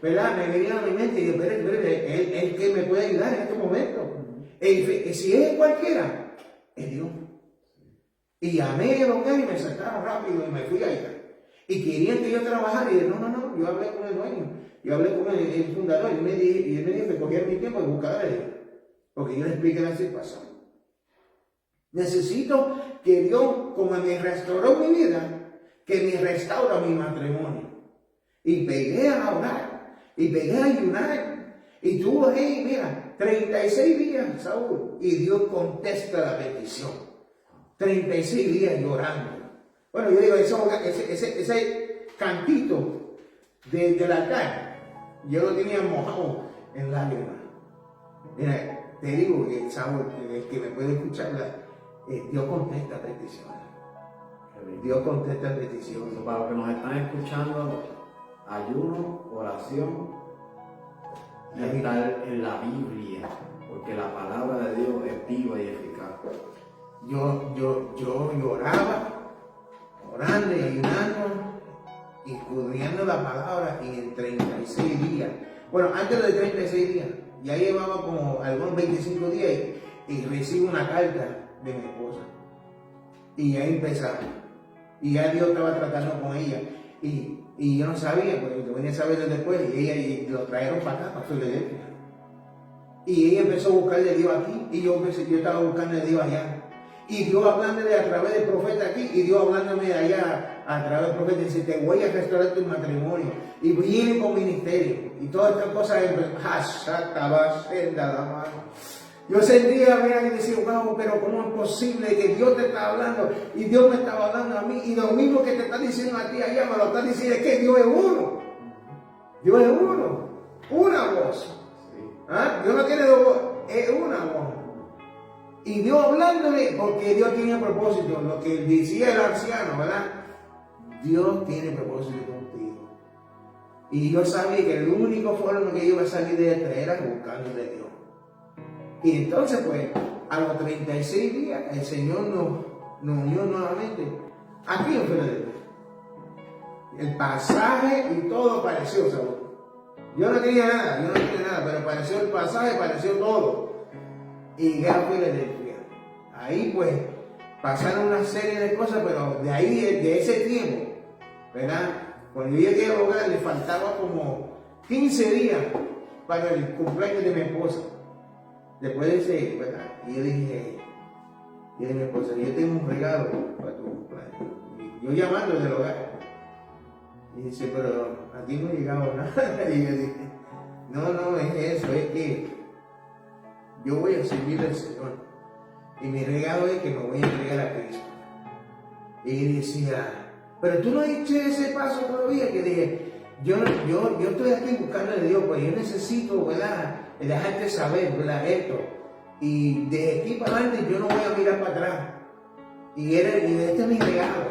¿verdad? Me venía a mi mente y yo, espérate, él que me puede ayudar en este momento. Si es cualquiera, es Dios. Y llamé a los y me sacaron rápido y me fui allá. Y querían que yo trabajara y dije, no, yo hablé con el dueño. Yo hablé con el fundador y él me dijo que cogiera mi tiempo y buscara a Dios. Porque yo le expliqué la situación. Necesito que Dios, como me restauró mi vida, que me restaura mi matrimonio. Y pegué a orar, y pegué a ayunar. Y tuvo ahí, mira, 36 días, Saúl, y Dios contesta la petición. 36 días llorando. Bueno, yo digo, ese cantito del altar, yo lo tenía mojado en lágrimas. Mira, te digo que Saúl, el que me puede escuchar, Dios contesta peticiones. Dios contesta peticiones. Para los que nos están escuchando, ayuno, oración y estar en la Biblia, porque la palabra de Dios es viva y eficaz. Yo lloraba, orando y ayunando, escudriñando la palabra en 36 días. Bueno, antes de 36 días, ya llevaba como algunos 25 días y recibo una carta de mi esposa. Y ya empezaba. Y ya Dios estaba tratando con ella. Y yo no sabía, porque yo venía a saber después, y lo trajeron para acá, para Filadelfia. Y ella empezó a buscarle a Dios aquí, y yo estaba buscando a Dios allá. Y Dios hablándole a través del profeta aquí, y Dios hablándome allá a través del profeta, dice, te voy a restaurar tu matrimonio. Y viene con ministerio. Y todas estas cosas, yo sentía, mira, que decía, wow, pero ¿cómo es posible que Dios te está hablando? Y Dios me estaba hablando a mí, y lo mismo que te está diciendo a ti allá, me lo está diciendo, es que Dios es uno. Dios es uno. Una voz. ¿Ah? Dios no tiene dos voces, es una voz. Y Dios hablándole, porque Dios tiene propósito, lo que decía el anciano, ¿verdad? Dios tiene propósito contigo. Y yo sabía que el único forma que yo iba a salir de esta era buscando de Dios. Y entonces, pues, a los 36 días, el Señor nos unió nuevamente aquí en Filadelfia. El pasaje y todo apareció, ¿sabes? Yo no tenía nada, pero apareció el pasaje, apareció todo. Y llegué a Filadelfia. Ahí pues pasaron una serie de cosas, pero de ahí, de ese tiempo, ¿verdad? Cuando yo llegué al hogar le faltaba como 15 días para el cumpleaños de mi esposa. Después de ese, ¿verdad? Y yo dije a mi esposa, yo tengo un regalo para tu cumpleaños. Y yo llamando del hogar. Y dice, pero a ti no ha llegado nada. Y yo dije, no es eso, es que yo voy a servir al Señor. Y mi regalo es que me voy a entregar a Cristo. Y decía, pero tú no has hecho ese paso todavía. Que dije, yo estoy aquí buscando a Dios, pues yo necesito, ¿verdad?, dejarte saber, ¿verdad?, esto. Y de aquí para adelante yo no voy a mirar para atrás. Y este es mi regalo,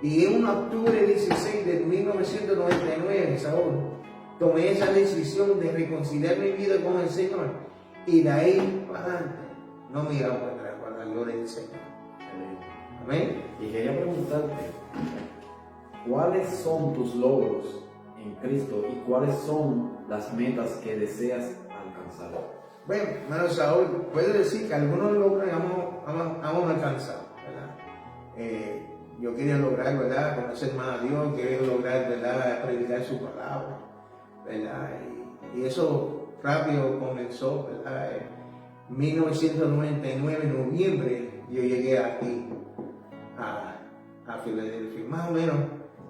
Y en octubre 16 de 1999, Saúl, tomé esa decisión de reconciliar mi vida con el Señor. Y de ahí para adelante, no miraba para atrás, para la gloria del Señor. Amén. Y quería preguntarte, ¿cuáles son tus logros en Cristo y cuáles son las metas que deseas alcanzar? Bueno, hermano Saúl, puedo decir que algunos logros hemos alcanzado, ¿verdad? Yo quería lograr, ¿verdad?, conocer más a Dios, quería lograr, ¿verdad?, predicar su palabra, ¿verdad? Y eso rápido comenzó, ¿verdad? En 1999, en noviembre, yo llegué aquí a Filadelfia. Más o menos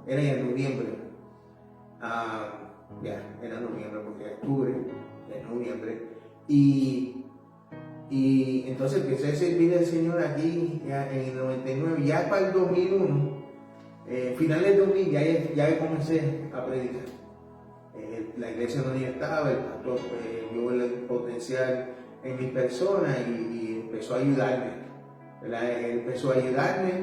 era en noviembre. Era noviembre, porque octubre, en noviembre. Y entonces empecé a servir al Señor aquí ya en el 99. Ya para el 2001, finales del 2000, ya comencé a predicar. La iglesia donde yo estaba, el pastor vio el potencial en mi persona y empezó a ayudarme, ¿verdad? Él empezó a ayudarme,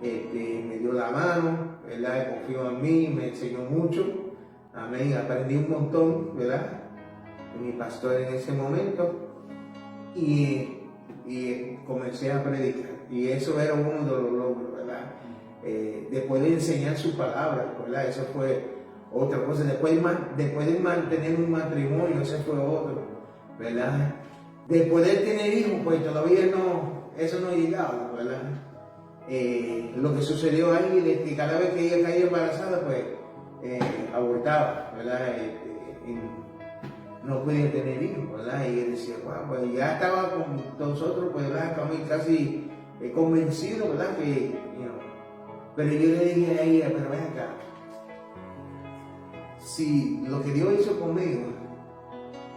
me dio la mano, ¿verdad? Confió en mí, me enseñó mucho, amén, aprendí un montón, ¿verdad?, de mi pastor en ese momento, y comencé a predicar, y eso era uno de los logros, ¿verdad? Después de enseñar su palabra, ¿verdad? Eso fue otra cosa. Después de mantener un matrimonio, ese fue otro, ¿verdad? De poder tener hijos, pues todavía eso no llegaba, ¿verdad? Lo que sucedió ahí es que cada vez que ella caía embarazada, pues abortaba, ¿verdad? No podía tener hijos, ¿verdad? Y él decía, wow, pues ya estaba con nosotros, pues, ¿verdad?, casi convencido, ¿verdad?, pero yo le dije a ella, pero ven acá, si lo que Dios hizo conmigo,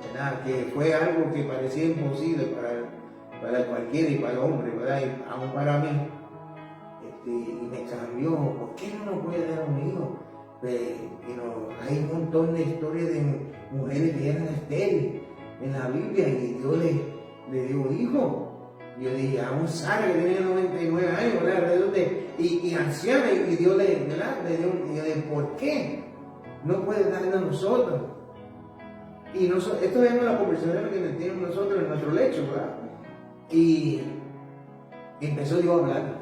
¿verdad?, que fue algo que parecía imposible para cualquiera y para el hombre, ¿verdad?, y aún para mí, y me cambió, ¿por qué no nos puede dar un hijo? Hay un montón de historias de mujeres que eran estériles en la Biblia y Dios le dio hijo. Yo dije, a un Sara que tenía 99 años, ¿verdad?, alrededor y anciana, y Dios ¿verdad?, le dio. Y yo dije, ¿por qué no puede darle a nosotros? Y esto es la conversación que tenemos nosotros en nuestro lecho, ¿verdad? Y empezó Dios a hablar,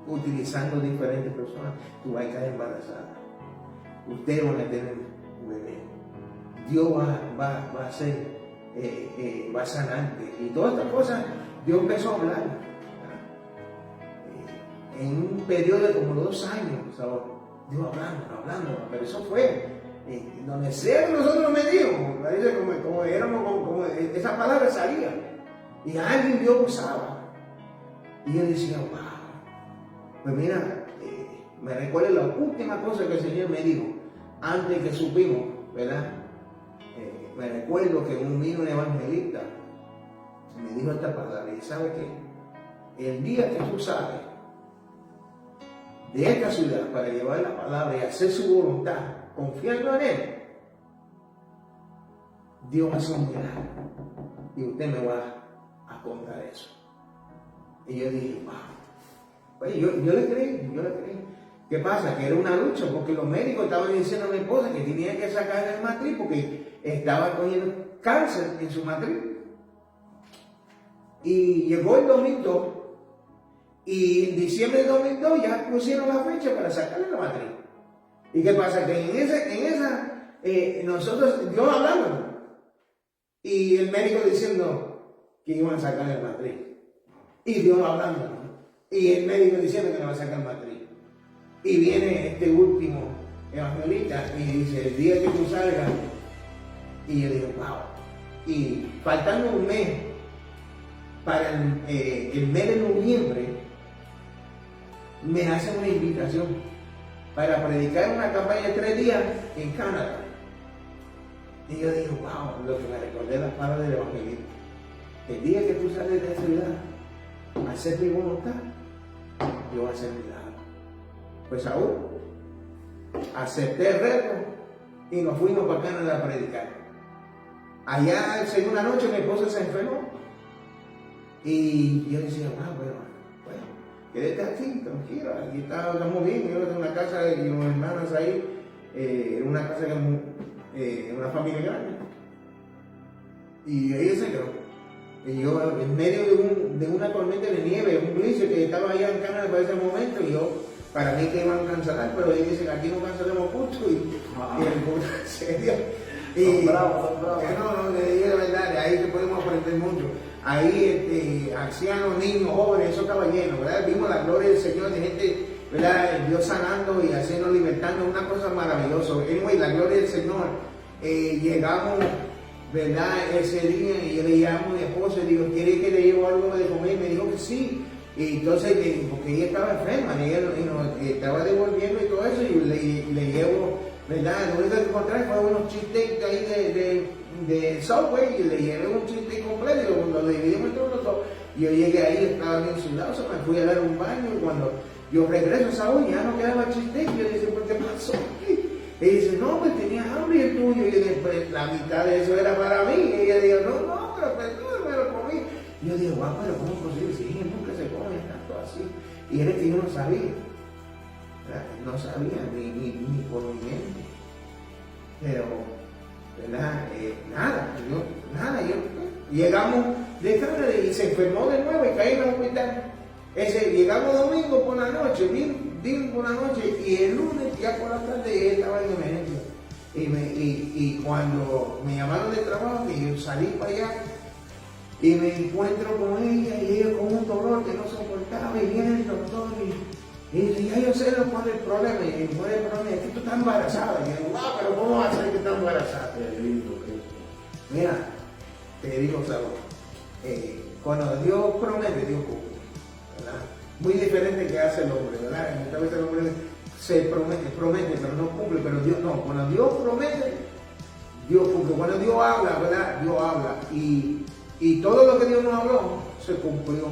utilizando diferentes personas. Tú vas a caer embarazada, ustedes van a tener un bebé, Dios va a hacer, va a sanarte, y todas estas cosas. Dios empezó a hablar en un periodo de como 2 años, ¿sabes? Dios hablando, pero eso fue donde sea que nosotros me dijo, como éramos, como esa palabra salía, y a alguien Dios usaba, y yo decía, wow. Pues mira, me recuerdo la última cosa que el Señor me dijo antes que supimos, ¿verdad? Me recuerdo que vino un evangelista, me dijo esta palabra, y ¿sabe qué? El día que tú sales de esta ciudad para llevar la palabra y hacer su voluntad, confiando en Él, Dios va a hacer un milagro, y usted me va a contar eso. Y yo dije, wow. Pues yo le creí. ¿Qué pasa? Que era una lucha, porque los médicos estaban diciendo a mi esposa que tenía que sacar el matriz porque estaba cogiendo cáncer en su matriz. Y llegó el 2002 y en diciembre del 2002 ya pusieron la fecha para sacarle la matriz. ¿Y qué pasa? Que en esa nosotros, Dios hablando y el médico diciendo que iban a sacar la matriz. Y Dios hablando, ¿no? Y el médico diciendo que le va a sacar matriz. Y viene este último evangelista y dice, el día que tú salgas, y yo digo, wow. Y faltando un mes para el mes de noviembre, me hacen una invitación para predicar una campaña de 3 días en Canadá. Y yo digo, wow, lo que me recordé las palabras del evangelista. El día que tú sales de esta ciudad a hacer mi voluntad, yo voy a hacer milagro. Pues aún acepté el reto y nos fuimos para Canadá a predicar. Allá, en una noche, mi esposa se enfermó. Y yo decía, bueno, quédate aquí, tranquilo, aquí estamos bien. Yo tengo una casa y unas hermanas ahí, una casa que una familia grande. Y ella se quedó. Y yo, en medio de una tormenta de nieve, un blizzard que estaba allá en Canadá para ese momento, y yo, para mí que iban a cancelar, pero ellos dicen, aquí no cancelemos culto, y el culto en serio. Y bravo. No, le digo la verdad, de ahí que podemos aprender mucho. Ahí, ancianos, niños, jóvenes, eso estaba lleno, ¿verdad? Vimos la gloria del Señor, de gente, ¿verdad? Dios sanando y haciendo, libertando, una cosa maravillosa. Anyway, la gloria del Señor. Llegamos, ¿verdad? Ese día, y yo le llamo a mi esposa y digo, ¿quiere que le llevo algo de comer? Me dijo que sí. Y entonces, porque ella estaba enferma, y nos estaba devolviendo y todo eso, y le llevo, ¿verdad? Lo único que encontré fue unos cheesesteaks ahí de Subway, y le llevé un cheesesteak completo, y lo dividimos entre los dos. Y yo llegué ahí, estaba bien sudado, me fui a dar un baño, y cuando yo regreso a Saúl, ya no quedaba cheesesteak. Yo dije, ¿por qué pasó aquí? Y dice, no, pues tenías hambre y el tuyo. Y yo dije, pues la mitad de eso era para mí. Y ella dijo, no, pero perdón, me lo comí. Y yo dije, guau, pero ¿cómo es posible? Si ella nunca se come tanto así. Y era que yo no sabía. No sabía, ni por mi mente. Pero, ¿verdad? Yo, llegamos de Canadá y se enfermó de nuevo y caí en el hospital. Llegamos domingo por la noche, vino por la noche, y el lunes ya por la tarde ella estaba en emergencia. Y cuando me llamaron de trabajo, que yo salí para allá y me encuentro con ella, y ella con un dolor que no soportaba, y viene el doctor y dice, ya yo sé cuál es el problema. Y cuál es el problema, es que tú estás embarazada. Y yo digo, pero ¿cómo vas a saber que estás embarazada? Mira, te digo, Saúl, cuando Dios promete, Dios cumple, ¿verdad? Muy diferente que hace el hombre, ¿verdad? Muchas veces el hombre se promete, pero no cumple, pero Dios no. Cuando Dios promete, Dios cumple. Cuando Dios habla, ¿verdad? Dios habla. Y todo lo que Dios nos habló, se cumplió,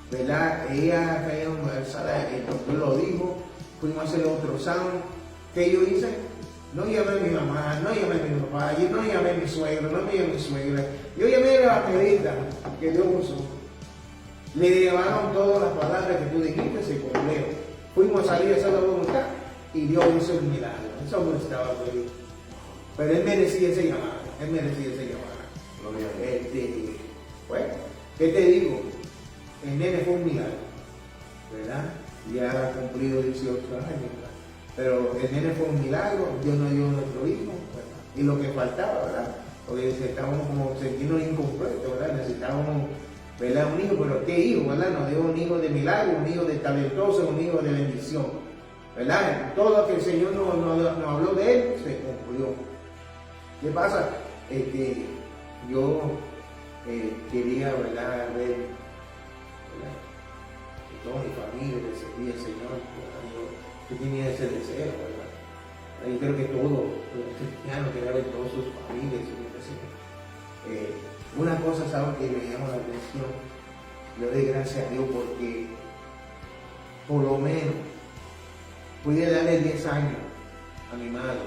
¿verdad? Ella cayó embarazada, el doctor lo dijo, fuimos a hacer otro examen. ¿Qué yo hice? No llamé a mi mamá, no llamé a mi papá, yo no llamé a mi suegro, no llamé a mi suegra. Yo llamé a la evangelista que Dios usó. Le llevaron todas las palabras que tú dijiste, se cumplieron. Fuimos a salir a hacer la voluntad y Dios hizo un milagro. Eso no estaba feliz. Pero él merecía ese llamado, Bueno, ¿qué te digo? El nene fue un milagro, ¿verdad? Ya ha cumplido 18 años, ¿verdad? Pero el nene fue un milagro, Dios nos dio nuestro hijo, ¿verdad? Y lo que faltaba, ¿verdad? Porque necesitábamos como sentirnos incompletos, ¿verdad? Necesitábamos, ¿verdad? Un hijo, pero ¿qué hijo, verdad? Nos dio un hijo de milagro, un hijo de talentoso, un hijo de bendición, ¿verdad? Todo lo que el Señor nos habló de él, se cumplió. ¿Qué pasa? Yo quería, ¿verdad? Ver, ¿verdad? Que toda mi familia le servía al Señor, ¿verdad? Yo tenía ese deseo, ¿verdad? Yo creo que todos los cristianos querían ver todas sus familias. Una cosa, ¿saben? Que me llama la atención. Le doy gracias a Dios porque por lo menos pude darle 10 años a mi madre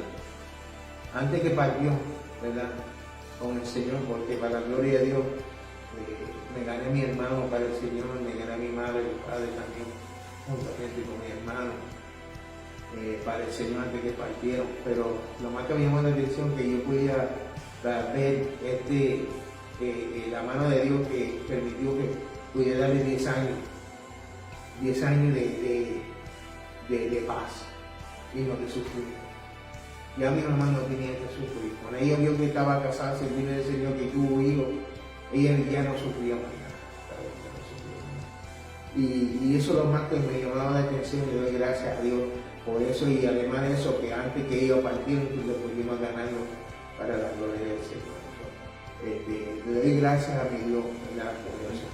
antes que partió, ¿verdad? Con el Señor, porque para la gloria de Dios me gané a mi hermano para el Señor, me gané a mi madre y mi padre también, juntamente con mi hermano, para el Señor antes que partieron. Pero lo más que me llamó la atención que yo podía ver la mano de Dios que permitió que pudiera darle 10 años de paz y no de sufrir. Ya mi mamá no tenía que sufrir. Cuando ella vio que estaba casada, servirle al Señor, que tuvo hijos, ella ya no sufría más nada. Y eso es lo más que me llamaba la atención. Le doy gracias a Dios por eso, y además de eso, que antes que ella partiera, le pudimos ganarlo para la gloria del Señor. Le doy gracias a mi Dios, ¿verdad? Por eso.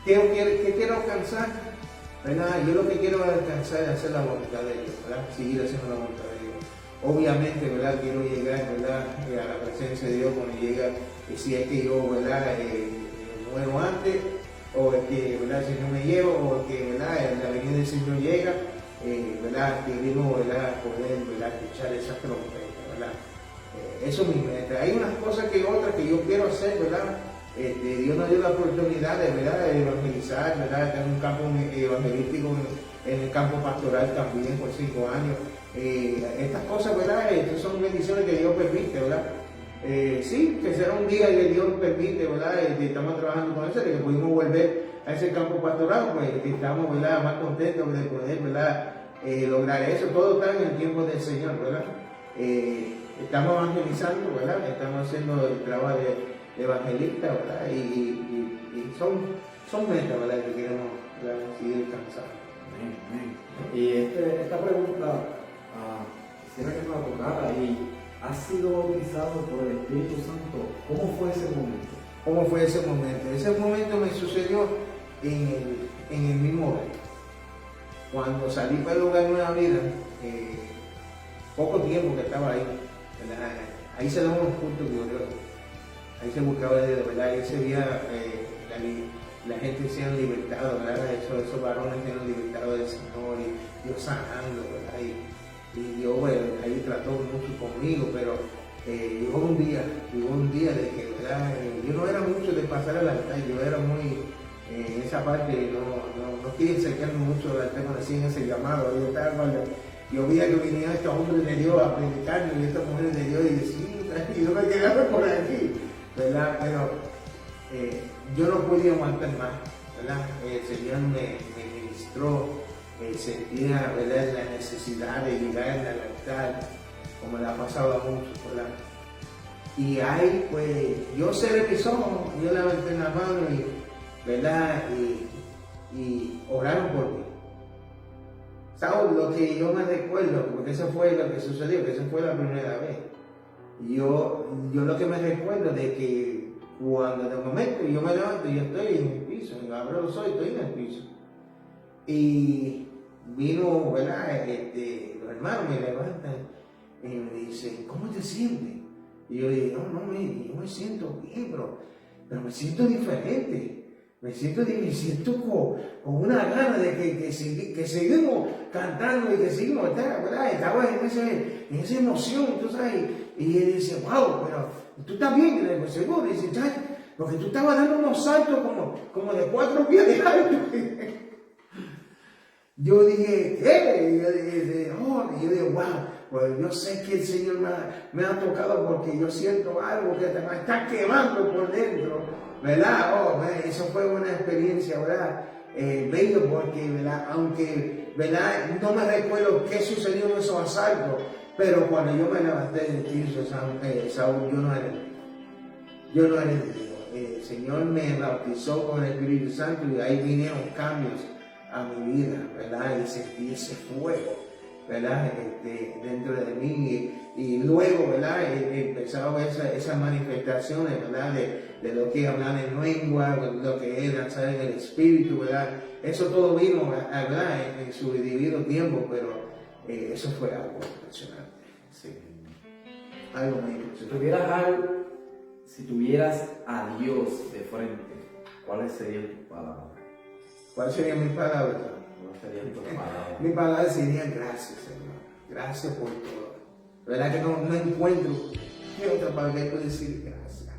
¿Qué quiero alcanzar? ¿Verdad? Yo lo que quiero alcanzar es hacer la voluntad de Dios, ¿verdad? Seguir haciendo la voluntad de Dios. Obviamente, ¿verdad? Quiero llegar, ¿verdad? A la presencia de Dios cuando llega, si es que yo, ¿verdad? Muero antes, o es que, ¿verdad? El Señor me lleva, o es que, ¿verdad? La venida del Señor llega, ¿verdad? Queremos, ¿verdad? Poder, ¿verdad? Escuchar esa trompeta, ¿verdad? Eso es mi meta. Hay unas cosas que otras que yo quiero hacer, ¿verdad? Dios nos dio la oportunidad de, ¿verdad? De evangelizar, ¿verdad? Tener un campo evangelístico en el campo pastoral también por 5 años. Estas cosas, ¿verdad? Estas son bendiciones que Dios permite, ¿verdad? Sí, que será un día que Dios permite, ¿verdad? Estamos trabajando con eso, de que pudimos volver a ese campo pastoral, pues estamos, ¿verdad? Más contentos de poder, ¿verdad? Lograr eso. Todo está en el tiempo del Señor, ¿verdad? Estamos evangelizando, ¿verdad? Estamos haciendo el trabajo de evangelista, ¿verdad? Y son metas, ¿verdad? Que queremos, ¿verdad? Seguir alcanzando. Amén, amén. Y esta pregunta quisiera que me la tocara. ¿Y has sido bautizado por el Espíritu Santo? ¿Cómo fue ese momento? ¿Cómo fue ese momento? Ese momento me sucedió en el mismo hogar. Cuando salí para el hogar Nueva Vida, poco tiempo que estaba ahí, ¿verdad? Ahí se daban unos cultos gloriosos. Ahí se buscaba de verdad, ese día la gente se han libertado, ¿verdad? Esos varones se han libertado del Señor, y Dios sanando, ¿verdad? Y Dios, bueno, ahí trató mucho conmigo, pero llegó un día de que, ¿verdad? Yo no era mucho de pasar al altar, yo era muy, en esa parte, no quería acercarme mucho al altar cuando hacían ese llamado. Yo veía que venían estos hombres de Dios a predicarme y estas mujeres de Dios, y decía, y yo me quedaba por aquí, ¿verdad? Pero yo no podía aguantar más, ¿verdad? El Señor me ministró, sentía, ¿verdad? La necesidad de llegar al altar, como le ha pasado a muchos, ¿verdad? Y ahí, pues, yo cerré mis ojos, yo levanté la mano, y, ¿verdad? Y oraron por mí. ¿Sabes? Lo que yo me recuerdo, porque eso fue lo que sucedió, que esa fue la primera vez. Yo lo que me recuerdo de que cuando de momento yo me levanto y yo estoy en el piso, abro los ojos y estoy en el piso. Y vino, ¿verdad? Los hermanos me levantan y me dicen, ¿cómo te sientes? Y yo le digo, no, yo me siento bien, pero me siento diferente. Me siento con una gana de que seguimos cantando y que seguimos, ¿verdad? Estaba en esa emoción, tú sabes. Y él dice, wow, pero tú estás bien, le digo, seguro. Y dice, ¿sabes? Porque tú estabas dando unos saltos como de 4 pies de alto. Yo dije, ¿qué? Y yo dije, wow, pues yo sé que el Señor me ha tocado, porque yo siento algo que me está quemando por dentro, ¿verdad? Eso fue una experiencia, ¿verdad? Bello, porque, ¿verdad? Aunque, ¿verdad? No me recuerdo qué sucedió en esos asaltos, pero cuando yo me levanté del piso, Saúl, yo no era de Dios. El Señor me bautizó con el Espíritu Santo, y ahí vinieron cambios a mi vida, ¿verdad? Y sentí ese fuego, ¿verdad? Dentro de mí, y luego, ¿verdad? Empezaba esas manifestaciones, ¿verdad? De lo que es hablar en lengua, lo que es danzar en el Espíritu, ¿verdad? Eso todo vino, ¿verdad? En su debido tiempo, pero eso fue algo impresionante, sí. Algo muy impresionante. Si tuvieras a Dios de frente, ¿cuáles serían tus palabras? ¿Cuáles serían mis palabras? ¿Cuáles serían tus palabras? Mis palabras serían gracias, Señor. Gracias por todo. ¿Verdad que no encuentro qué otra palabra que puedo decir? Gracias.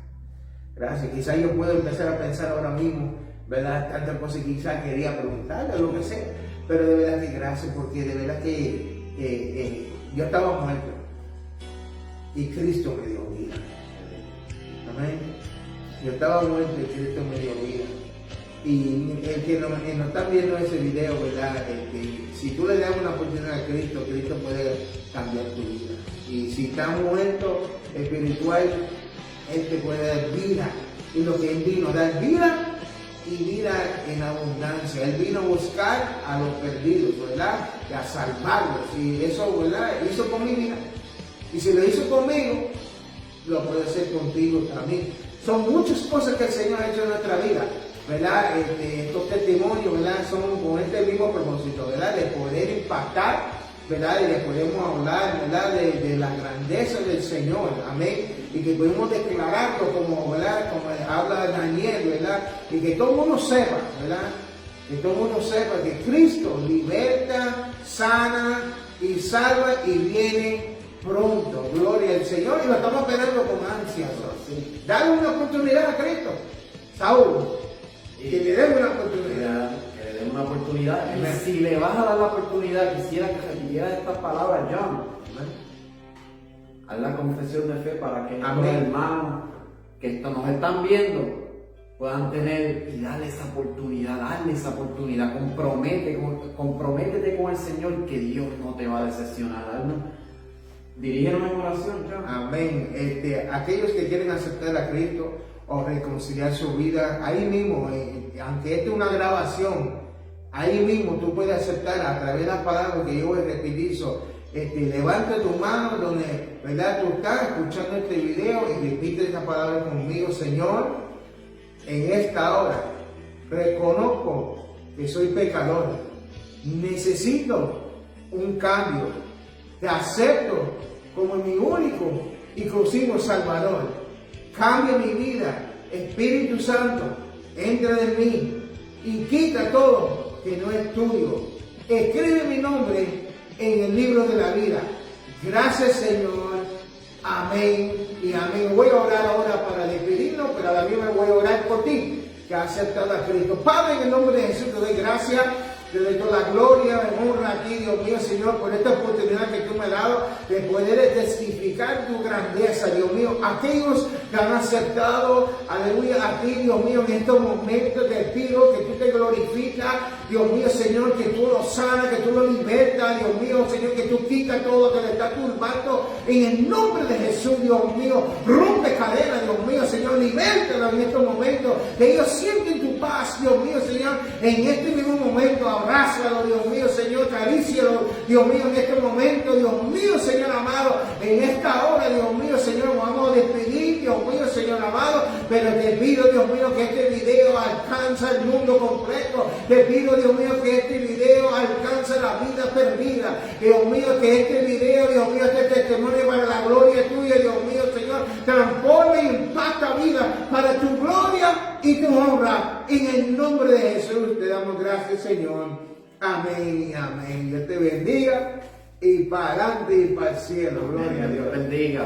Gracias. Quizás yo puedo empezar a pensar ahora mismo, ¿verdad? Tantas cosas que quizás quería preguntarle, lo que sea. Pero de verdad que gracias, porque de verdad que yo estaba muerto. y Cristo me dio vida. Amén. Yo estaba muerto y Cristo me dio vida. Y el que no está viendo ese video, ¿verdad? Si tú le das una oportunidad a Cristo, Cristo puede cambiar tu vida. Y si estás muerto espiritual, Él te puede dar vida. Y lo que Él vino, dar vida y vida en abundancia. Él vino a buscar a los perdidos, ¿verdad? Y a salvarlos. Y eso, ¿verdad? Hizo con mi vida. Y si lo hizo conmigo, lo puede hacer contigo también. Son muchas cosas que el Señor ha hecho en nuestra vida, ¿verdad? Estos testimonios, ¿verdad? Son con este mismo propósito, ¿verdad? De poder impactar, ¿verdad? Y le podemos hablar, ¿verdad? De la grandeza del Señor, amén. Y que podemos declararlo como, ¿verdad? Como habla Daniel, ¿verdad? Y que todo el mundo sepa, ¿verdad? Que todo el mundo sepa que Cristo liberta, sana y salva y viene pronto. Gloria al Señor. Y lo estamos esperando con ansias. ¿Sí? Dale una oportunidad a Cristo. Saúl, que le den una oportunidad. Que le den una oportunidad. Y si le vas a dar la oportunidad, quisiera que repitieras estas palabras, John. Haz la confesión de fe para que los hermanos que nos están viendo puedan tener y darle esa oportunidad, comprométete con el Señor, que Dios no te va a decepcionar. Dirígenos en oración, John. Amén. Aquellos que quieren aceptar a Cristo o reconciliar su vida, ahí mismo, aunque esta es una grabación, ahí mismo tú puedes aceptar a través de las palabras que yo voy a repetir. Levanta tu mano donde, ¿verdad? Tú estás escuchando este video y repite esta palabra conmigo. Señor, en esta hora reconozco que soy pecador, necesito un cambio, te acepto como mi único y exclusivo Salvador. Cambia mi vida, Espíritu Santo, entra en mí y quita todo que no es tuyo. Escribe mi nombre en el libro de la vida. Gracias, Señor. Amén y amén. Voy a orar ahora para despedirnos, pero también me voy a orar por ti que has aceptado a Cristo. Padre, en el nombre de Jesús te doy gracias. Te doy toda la gloria, me honra a ti, Dios mío, Señor, por esta oportunidad que tú me has dado de poder testificar tu grandeza, Dios mío. Aquellos que han aceptado, aleluya, a ti, Dios mío, en estos momentos te pido que tú te glorificas, Dios mío, Señor, que tú lo sanas, que tú lo libertas, Dios mío, Señor, que tú quitas todo lo que le está turbando. En el nombre de Jesús, Dios mío, rompe cadenas, Dios mío, Señor, libértalo en estos momentos, que ellos sienten tu paz, Dios mío, Señor, en este mismo momento. Abrázalo, Dios mío, Señor, acarícialo, Dios mío, en este momento, Dios mío, Señor amado, en esta hora, Dios mío, Señor, vamos a despedir, Dios mío, Señor amado, pero te pido, Dios mío, que este video alcance el mundo completo. Te pido, Dios mío, que este video alcance la vida perdida. Dios mío, que este video, Dios mío, este testimonio para la gloria tuya, Dios mío, Señor, transforme y impacta vida para tu gloria y tu honra. En el nombre de Jesús te damos gracias, Señor. Amén y amén. Dios te bendiga y para adelante y para el cielo. Gloria a Dios. Bendiga.